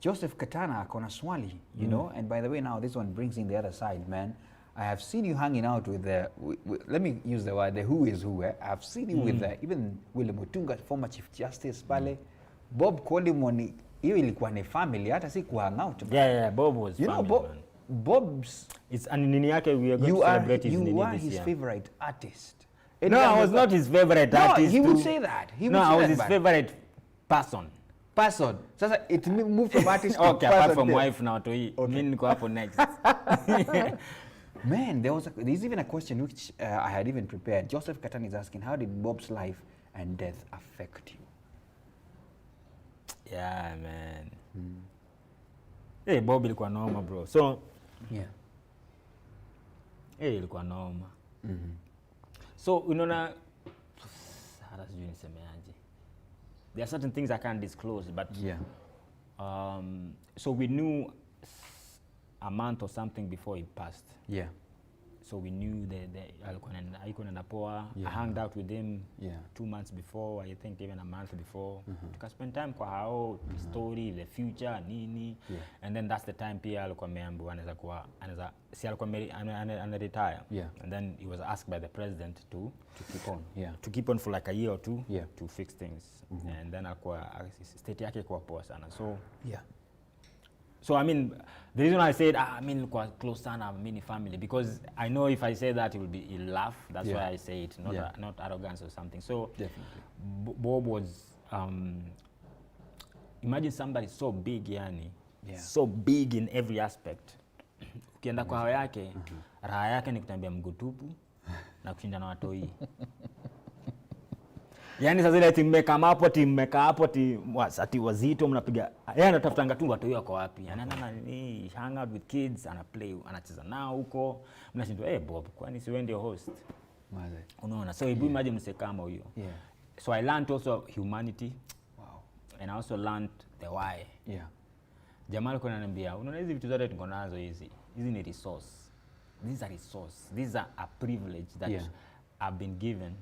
Joseph Katana akona swali, you know, and by the way now this one brings in the other side, man. I have seen you hanging out with the, let me use the word, the who is who. I've seen you with even William Mutunga, former Chief Justice pale. Bob Colimoni, hiyo ilikuwa ni family, hata si kuhang out. Yeah, Bob was you family, know, Bob's, it's nini yake, we are going to celebrate his nini this year. You are his favorite artist. No, I was not his favorite artist. He would say that. I was his favorite person. Sasa it moved from artist to okay, person. Apart from wife now to hii. Mimi niko hapo next. Man, there's even a question which I had even prepared. Joseph Katan is asking, how did Bob's life and death affect you? Yeah, man. Hey, Bob ilikuwa noma, bro. So, hey, ilikuwa noma. So, unaona, hata sijui nisemeaje. There are certain things I can't disclose, but so we knew a month or something before he passed. Yeah. So we knew that alikuwa na poa. I hung out with him 2 months before, I think even a month before. Tuka spend time kwa hao, the story, the future, nini. And then that's the time pia alikuwa ameambiwa anaweza si alikuwa retire. And then he was asked by the president to keep on. To keep on for like a year or two to fix things. And then alikuwa state yake kwa poa sana. So I mean, the reason I said I mean close sana, mini family, because I know if I say that he'll laugh. That's why I say it, not arrogance or something. So Bob was imagine somebody so big, yani, so big in every aspect. Ukienda kwa hawa yake, raha yake ni kutembea mguu tupu na kushinda na watoi. Yani sasa ile timmeka hapo ati wazito mnapiga. Yeye anatafutanga tu watu wako wapi. Anaenda ni hang out with kids, ana play, anacheza nao huko. Mnashindwa Bob, kwani si wewe ndio host? Maze. Unaona. So hebu imagine mse kama huyo. So I learned also humanity. Wow. And I also learned the why. Jamaa alikuwa ananiambia, unaona hizi vitu zote tuko nazo hizi ni resource. These are resource. These are a privilege that I've been given.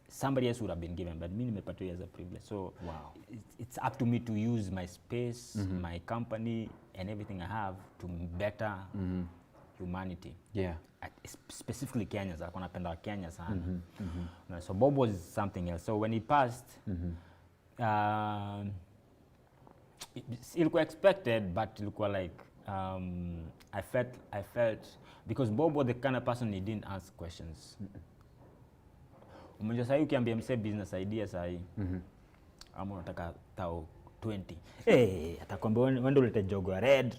Somebody else would have been given, but me nimepata as a privilege. So it's up to me to use my space, my company, and everything I have to better humanity. Specifically Kenyans, alikuwa anapenda Kenya sana. So Bob was something else. So when he passed, ilikuwa expected, but ilikuwa like I felt because Bob was the kind of person he didn't ask questions. Umejua sasa ukiambia mse business idea sasa ama unataka tao 20 atakwambia wewe ndio ulete jogo ya red.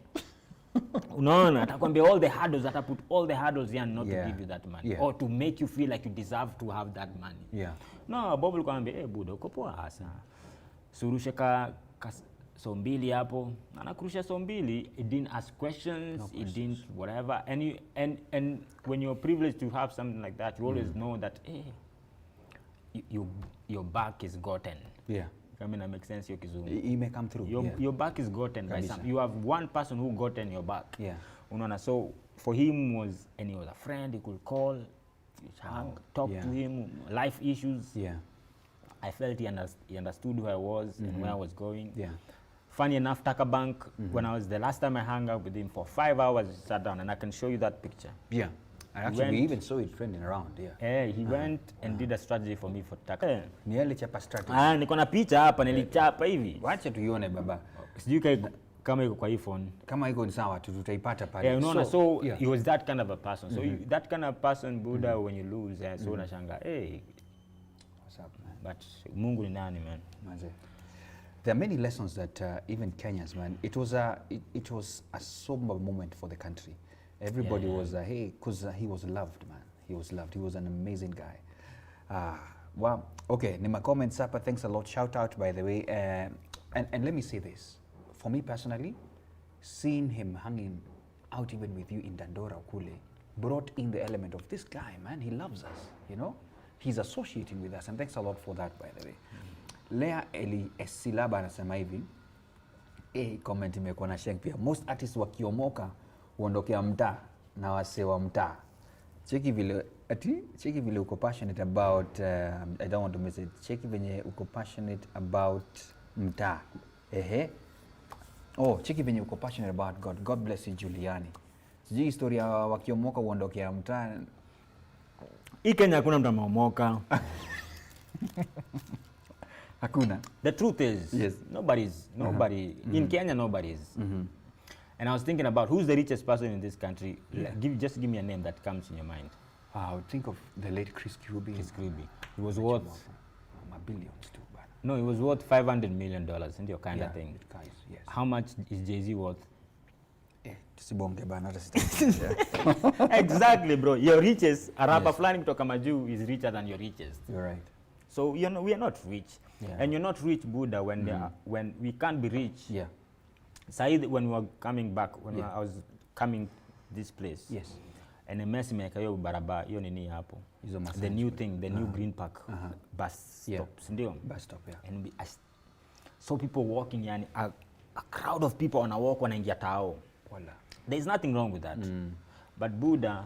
Unaona, atakwambia all the hurdles, put all the hurdles here not to give you that money or to make you feel like you deserve to have that money. No, Bob alikuwa anambia buda uko poa hasa. Surushe so mbili hapo, anakurusha so mbili, it didn't ask questions, it didn't whatever, and when you're privileged to have something like that, you always know that your back is gotten. I mean, that makes sense. It may come through. Your back is gotten by some. You have one person who gotten your back. So for him and he was a friend. He could call, talk to him, life issues. I felt he understood who I was and where I was going. Funny enough, Taka Bank, when I was the last time I hung out with him for 5 hours, we sat down, and I can show you that picture. Actually, we even saw it trending around. He went and did a strategy for me for Taka. Ni alichapa strategy. Niko na picha hapa, nilichapa hivi. Wacha tuione baba. Sijui kama iko kwa iPhone. Kama iko ni sawa tutaipata pale. Yeah, unaona, so he was that kind of a person. So that kind of person Buddha, when you lose, so unashanga, hey, what's up, man? But Mungu ni nani, man? There are many lessons that even Kenyans, man, it was a somber moment for the country. Everybody was hey, because he was loved, man. He was loved. He was an amazing guy. Wow. Okay, Nima comments up. Thanks a lot. Shout out, by the way. And let me say this. For me personally, seeing him hanging out even with you in Dandora Kule brought in the element of this guy, man. He loves us, you know. He's associating with us, and thanks a lot for that, by the way. Lea Eli Esilaba anasema hivi, comment imekuwa na shank pia. Most artists wakiomoka huondokea mtaa na wase wa mtaa. Cheki vile uko passionate about I don't want to miss it. Cheki venye uko passionate about mtaa. Cheki venye uko passionate about God. God bless you, Juliani. Sijui historia wakiomoka huondokea mtaa. Hii Kenya hakuna mtu ameomoka. Hakuna. The truth is, yes. Nobody in Kenya, nobody is. And I was thinking about who's the richest person in this country. Just give me a name that comes in your mind. I would think of the late Chris Kirubi. He was worth billions too. No, it was worth $500 million, and your kind of thing. Yes. How much is Jay-Z worth? Exactly, bro. Your richest, a rapper flying to Kamaju is richer than your richest. You're right. So we are not rich, and you're not rich, Buddha. When we can't be rich. Yeah. Said, when we were coming back, I was coming this place. Yes. And a mess meka yo barabara yo nini hapo. The new thing, the new Green Park bus stops. Bus stop, yeah. And I saw people walking, yani a crowd of people on a walk wanaingia tao. There's nothing wrong with that. But Buddha,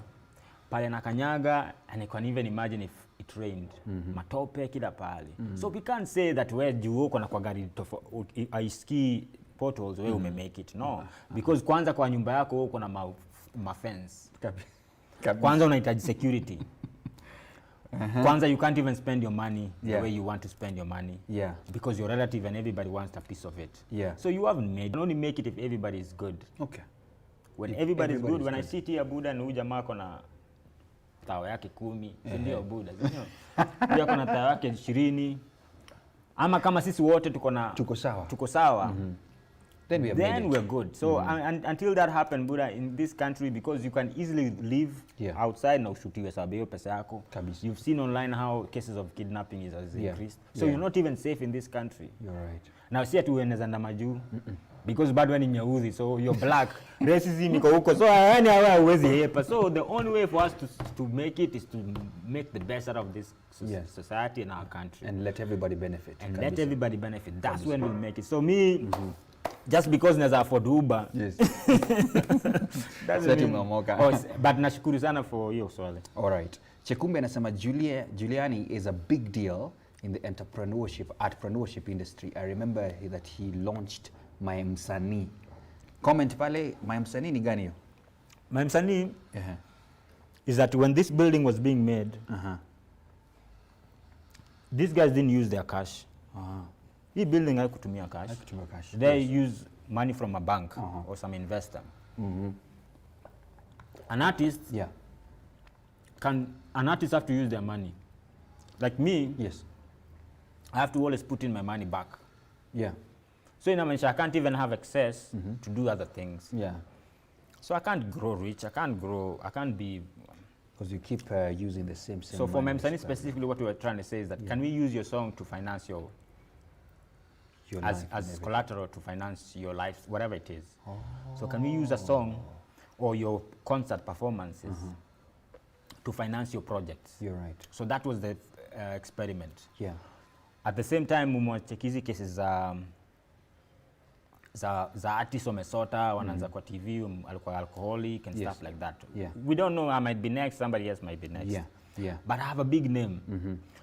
pale na kanyaga, and I can even imagine if it rained. Matope kila pale. So we can't say that where juu uko na kwa gari I ski potholes wewe umemake it. No. Because kwanza kwa nyumba yako uko na ma fence. Kwanza unahitaji security. Kwanza you can't even spend your money the way you want to spend your money. Yeah. Because your relative and everybody wants a piece of it. Yeah. So you haven't made. You can only make it if everybody is good. Okay. When everybody is good, when I sit here Buddha na huyu jamaa kona tao yake 10, ndio Buddha, ndio. Pia kuna tao yake 20. Ama kama sisi wote tuko sawa. Then we're good. So until that happened, Buddha, in this country, because you can easily live outside na ushutiwe sababu hiyo pesa yako. You've seen online how cases of kidnapping has increased. So you're not even safe in this country. You're right. Now see atu ueneza ndama juu. Because bado ni nyeuzi, so you're black. Racism iko huko. So yani hawa huwezi hepa. So the only way for us to make it is to make the best out of this society and our country. And let everybody benefit. That's when we'll make it. So me, just because naza afford Uber. Yes. That's but nashukuru sana for hiyo swali. All right. Chekumbe anasema Juliani is a big deal in the artpreneurship industry. I remember that he launched My Msanii. Comment pale, My Msanii ni gani hiyo? My Msanii is that when this building was being made, these guys didn't use their cash. Hii building haikutumia cash. They use money from a bank or some investor. An artist have to use their money. Like me, I have to always put in my money back. Yeah. So in a sense, I can't even have access to do other things. Yeah. So I can't grow rich. I can't be. Because you keep using the same. So for My Msanii specifically, what we were trying to say is that can we use your song to finance your as collateral to finance your life, whatever it is. So can we use a song or your concert performances to finance your projects? You're right. So that was the experiment. Yeah. At the same time, umecheki hizi cases za artists wamesota wanaanza kwa TV alikuwa alcoholic and stuff like that. Yeah. We don't know, I might be next, somebody else might be next. Yeah. But I have a big name.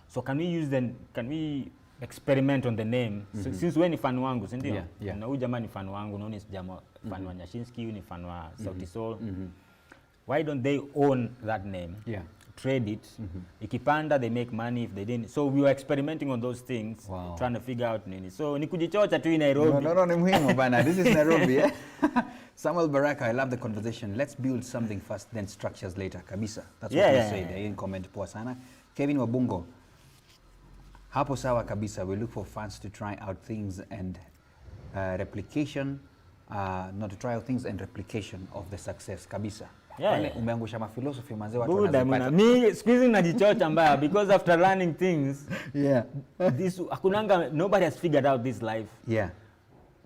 So can we experiment on the name? So, since wewe ni fan wangu, si ndio? Na huyu jamaa ni fan wangu, naona ni jamaa fan wa Nyashinski, ni fan wa Sauti Sol. Why don't they own that name trade it. Ikipanda, they make money. If they didn't, so we were experimenting on those things, trying to figure out nini. So ni kujichocha tu in Nairobi. No, ni muhimu bana. This is Nairobi. Eh? Samuel Baraka, I love the conversation. Let's build something first, then structures later. Kabisa. That's what you said. In comment poa sana. Kevin Wabungo. Hapo sawa kabisa. We look for fans to try out things and replication, not to try out things and replication of the success. Kabisa. Umeangusha mafilosofi manze watu wanazipata. Mimi squeezing najichocha mbaya because after learning things, this akunanga, nobody has figured out this life.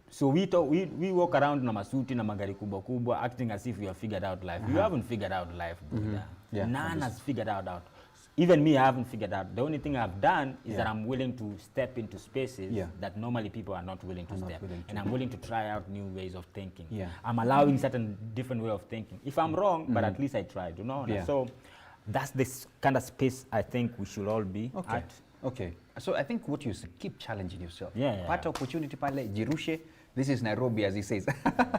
So we walk around na masuti na magari kubwa kubwa acting as if we have figured out life. You haven't figured out life, Buddha. None has figured out. Even me, I haven't figured out. The only thing I've done is that I'm willing to step into spaces that normally people are not willing to step. And I'm willing to try out new ways of thinking. I'm allowing certain different way of thinking. If I'm wrong, but at least I tried, you know? So that's this kind of space I think we should all be at. Okay. So I think what you say, keep challenging yourself. Pata opportunity pale, jirushe. This is Nairobi, as he says.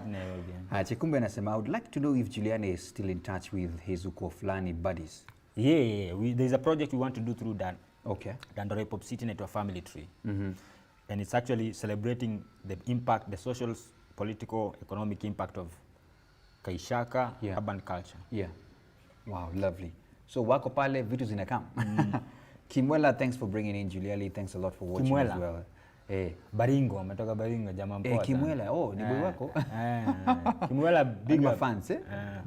Nairobi. Chikumbe anasema, I would like to know if Juliani is still in touch with his uko fulani buddies. There's a project we want to do through that. Dandore Pop City Network Family Tree. And it's actually celebrating the impact, the social, political, economic impact of Kaishaka urban culture. Wow, lovely. So wako pale, vitu zinakam. Kimwela, thanks for bringing in Juliali. Thanks a lot for watching as well. Baringo, ametoka Baringo, jamaa mpoa. Kimwela, ni boy wako. Kimwela, big up. Fans,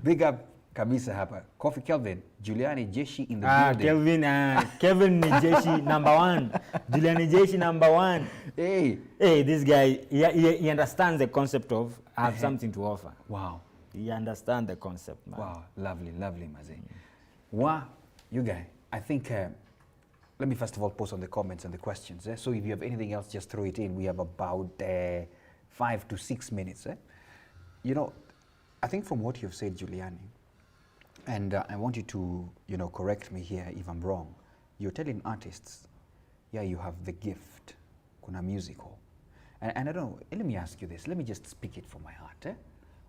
Big up. Kabisa hapa. Coffee Kelvin, Juliani Jeshi in the building. Kevin ni Jeshi number 1. Juliani Jeshi number 1. Hey, this guy, he understands the concept of I have something to offer. Wow. He understands the concept, man. Wow, lovely, maze. You guys, I think, let me first of all post on the comments and the questions. So if you have anything else, just throw it in. We have about 5 to 6 minutes. You know, I think from what you've said, Juliani, and I want you to, correct me here if I'm wrong. You're telling artists, you have the gift, kuna musical. And I don't know, let me ask you this. Let me just speak it from my heart.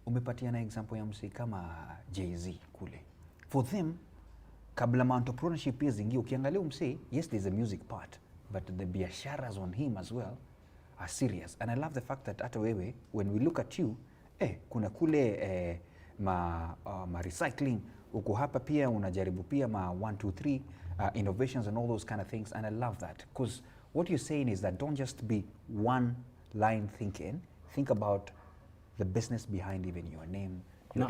Umepatiana example ya msee kama Jay-Z kule. For them, kabla entrepreneurship pia zingi, ukiangalia msee, yes, there's a music part, but the biasharas on him as well are serious. And I love the fact that hata wewe, when we look at you, kuna kule ma recycling, uko hapa pia unajaribu pia ma 1 2 3 innovations and all those kind of things, and I love that because what you're saying is that don't just be one line thinking, think about the business behind even your name.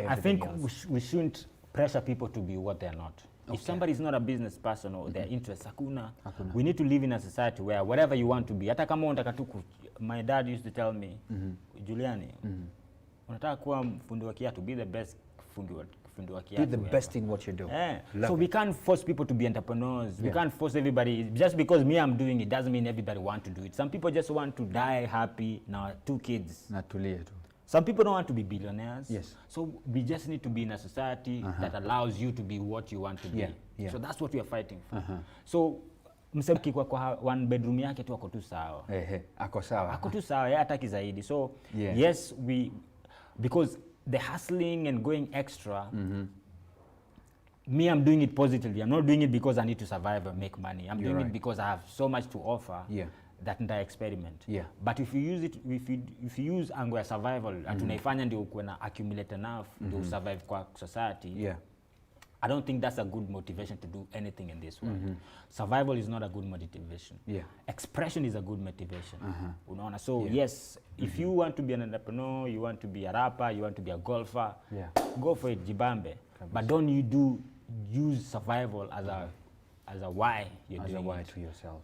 I think we shouldn't pressure people to be what they're not. If somebody is not a business person or their interests, hakuna. We need to live in a society where whatever you want to be, hata kama unataka tu, my dad used to tell me, Juliani, unataka kuwa fundi wa kiatu, be the best fundi wa kiatu. Be the best in what you do. So we can't force people to be entrepreneurs. We can't force everybody. Just because me I'm doing it doesn't mean everybody want to do it. Some people just want to die happy. Now 2 kids. Some people don't want to be billionaires. So we just need to be in a society that allows you to be what you want to be. So that's what we are fighting for. So msema kwa 1 bedroom yake tu ako tu sawa. Ako sawa. Ako tu sawa, yeye hataki zaidi. So yes, because the hustling and going extra, me, I'm doing it positively. I'm not doing it because I need to survive and make money. I'm doing it because I have so much to offer that entire experiment. But if you use it, if you use angle ya survival, tunaifanya ndio ukuwe na accumulate enough to survive kwa society, I don't think that's a good motivation to do anything in this world. Survival is not a good motivation. Expression is a good motivation. Unaona? So yes, if you want to be an entrepreneur, you want to be a rapper, you want to be a golfer, go for it, jibambe. But don't use survival as a why you're doing it. As a why to yourself.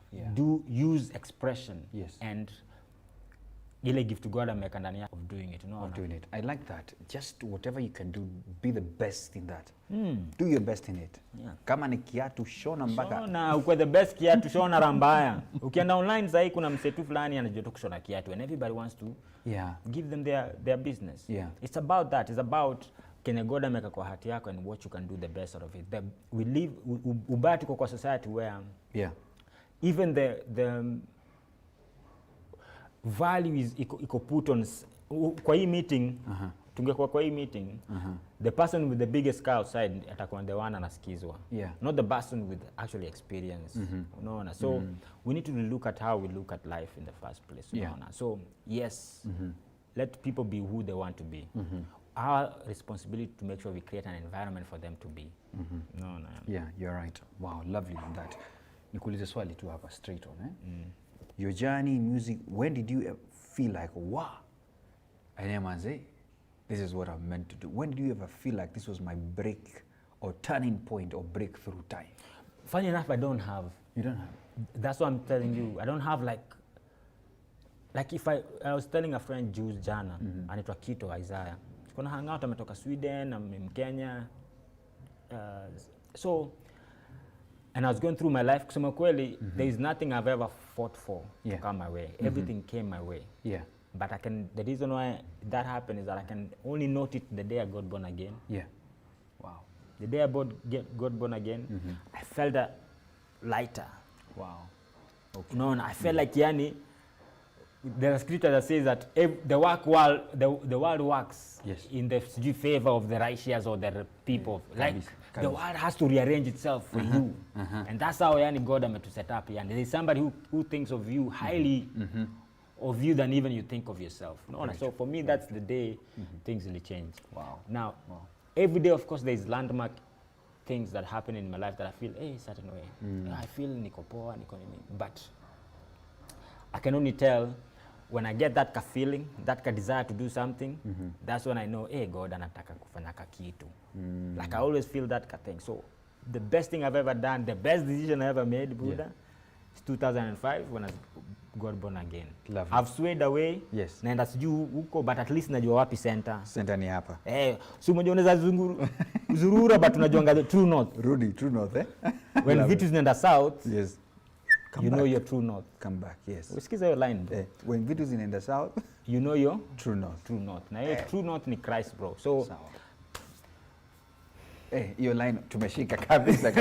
Use expression and ile give to God ameweka ndani yako of doing it, of doing it. I like that. Just whatever you can do, be the best in that. Do your best in it. Kama ni kiatu shona mpaka. Shona, uko the best kiatu shona rambaya. Ukienda online sasa kuna msetu fulani anajua kushona kiatu and everybody wants to give them their business. It's about that. It's about Kenya God ameweka kwa hati yako and what you can do the best out of it. We live ubaya tuko kwa society where even the value is iko put on kwa hii meeting tungekuwa kwa hii meeting, the person with the biggest car outside atakuwa the one anasikizwa. Not the person with actually experience. Unaona? So we need to look at how we look at life in the first place. Unaona? So yes, let people be who they want to be. Our responsibility to make sure we create an environment for them to be. No. Yeah, you're right. Wow, lovely on that. Nikuulize swali tu hapa straight on, your journey in music, when did you feel like, wow, this is what I'm meant to do? When did you ever feel like this was my break or turning point or breakthrough time? Funny enough, I don't have. You don't have? That's what I'm telling you. I don't have like if I was telling a friend Jews jana, anaitwa Kito Isaiah. Kuna hang out, ametoka Sweden, I'm in Kenya. So, and I was going through my life, kusema kweli, there is nothing I've ever fought for to come my way. Everything came my way. But the reason why that happened is that I can only note it the day I got born again. Wow. The day I got born again, I felt lighter. Wow. Okay. No, I felt like yani, there's a scripture that says that the world works in the favor of the righteous or the people. Like the world has to rearrange itself for you. And that's how yani, God to set up. Yani. There is somebody who thinks of you highly of you than even you think of yourself. No, so for me, that's the day things really change. Wow. Now, every day, of course, there's landmark things that happen in my life that I feel, hey, certain way. I feel niko poa, niko nini. But I can only tell when I get that feeling, that desire to do something, that's when I know, hey, God, anataka kufanya kitu. Like I always feel that thing. So the best thing I've ever done, the best decision I ever made, Buddha, is 2005 when I got born again. Lovely. I've swayed away. Naenda sijui huko, but at least najua wapi center. Center ni hapa. So unajua unaweza zurura but unajua the true north. Rudy, true north, When vitu zinaenda south, come you back. know your true north. Come back, yes. Usikiza hiyo line. When vitu zinaenda south, you know your true north. True north. Na hiyo true north ni Christ, bro. So hiyo line tumeshika kabisa.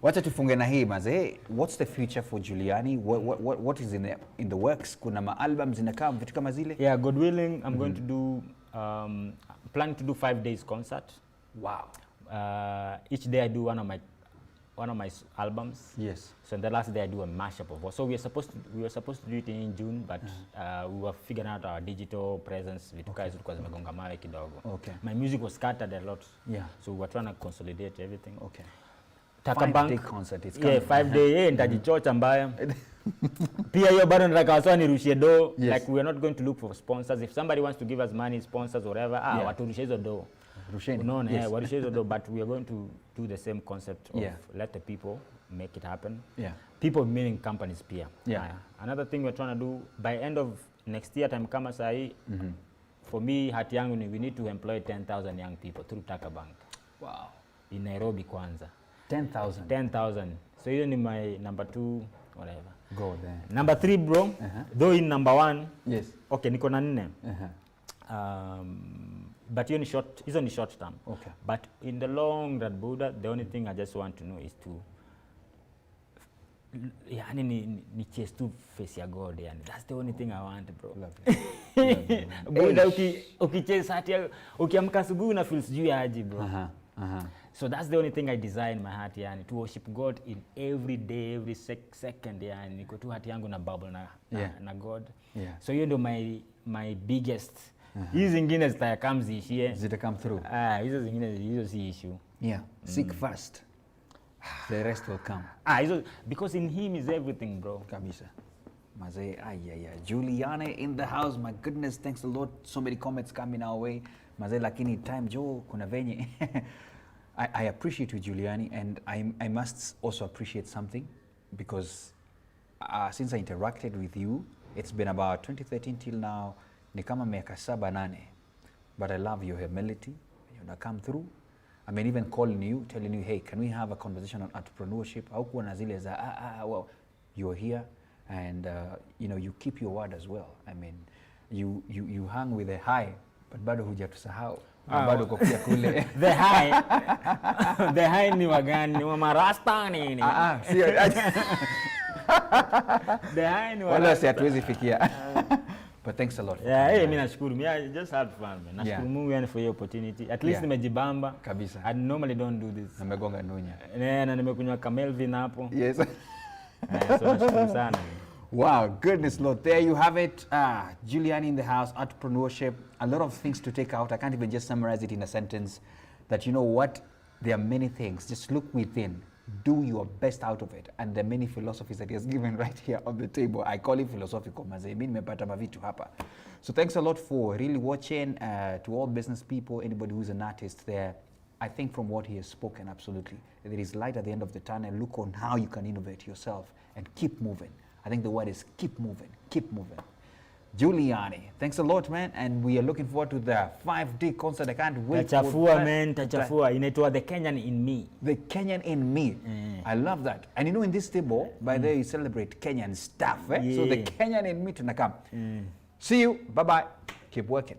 Wacha tufunge na hii maze. What's the future for Juliani? What is in the works? Kuna ma-albums zinakaa vitu kama zile? Yeah, God willing, I'm going to do planning to do 5 days concert. Wow. Each day I do one of my albums. So the last day I do a mashup of. So we were supposed to do it in June, but we were figuring out our digital presence. Zimegonga mawe kidogo. My music was scattered a lot. So we were trying to consolidate everything. 5-day concert. It's coming. 5 day. Ndajichocha mbaya. Pia hiyo bado nataka waswa nirushie do. Like we are not going to look for sponsors. If somebody wants to give us money, sponsors or whatever, waturushe hizo do. No, but we are going to do the same concept of let the people make it happen. People meaning companies pia. Another thing we're trying to do by end of next year time kama sahi, for me hati yangu ni we need to employ 10,000 young people through Taka Bank. Wow. In Nairobi kwanza. 10,000. So hiyo ni my number 2 whatever. Go there. Number 3 bro. Though in number 1. Okay, niko na 4. But hizo ni short term. But in the long run, Buddha, the only thing I just want to know is to ni chase to face ya God yani. That's the only thing I want, bro. Buddha ukichase hati ukiamka asubuhi na feel sijui aje, bro. So that's the only thing I desire in my heart yani, to worship God in every day, every second yani. Niko tu hati yangu na bubble na God. So hiyo ndio my biggest. Hizi zingine zitakam ziishie. Zitakam through. Hizo zingine hizo si issue. Seek first. The rest will come. Hizo because in him is everything, bro. Kabisa. Maze, Juliani in the house. My goodness, thanks a lot. So many comments coming our way. Maze, lakini time jo kuna venye. I appreciate you, Juliani, and I must also appreciate something because since I interacted with you, it's been about 2013 till now. Ni kama miaka 7-8, but I love your humility. You come through. I mean, even calling you, telling you, hey, can we have a conversation on entrepreneurship? Haukuwa na zile za well, you're here, and you keep your word as well. I mean, you hang with a high, but bado hujatusahau. Bado kopia kule. The high ni wagani, ni wa marasta nini? The high ni wala si hatuwezi fikia. But thanks a lot. Yeah, hey, mimi nashukuru. I just had fun, man. Nashukuru Mungu yani for your opportunity. At least nimejibamba. Kabisa. I normally don't do this. Nimegonga nunya. Na nimekunywa Kamelvin hapo. Yes. So nashukuru sana. Wow, goodness Lord. There you have it. Giuliani in the house, Artpreneurship. A lot of things to take out. I can't even just summarize it in a sentence. That you know what? There are many things. Just look within. Do your best out of it. And the many philosophies that he has given right here on the table. I call it philosophical. So thanks a lot for really watching. To all business people, anybody who's an artist there. I think from what he has spoken, absolutely. There is light at the end of the tunnel. Look on how you can innovate yourself and keep moving. I think the word is keep moving. Keep moving. Giuliani, thanks a lot, man, and we are looking forward to the 5D concert. I can't wait. Tachafua, man, tachafua. Inaitwa The Kenyan in Me. The Kenyan in Me. I love that. And you know, in this table, by the way, you celebrate Kenyan stuff. So the Kenyan in Me tunakam. See you. Bye-bye. Keep working.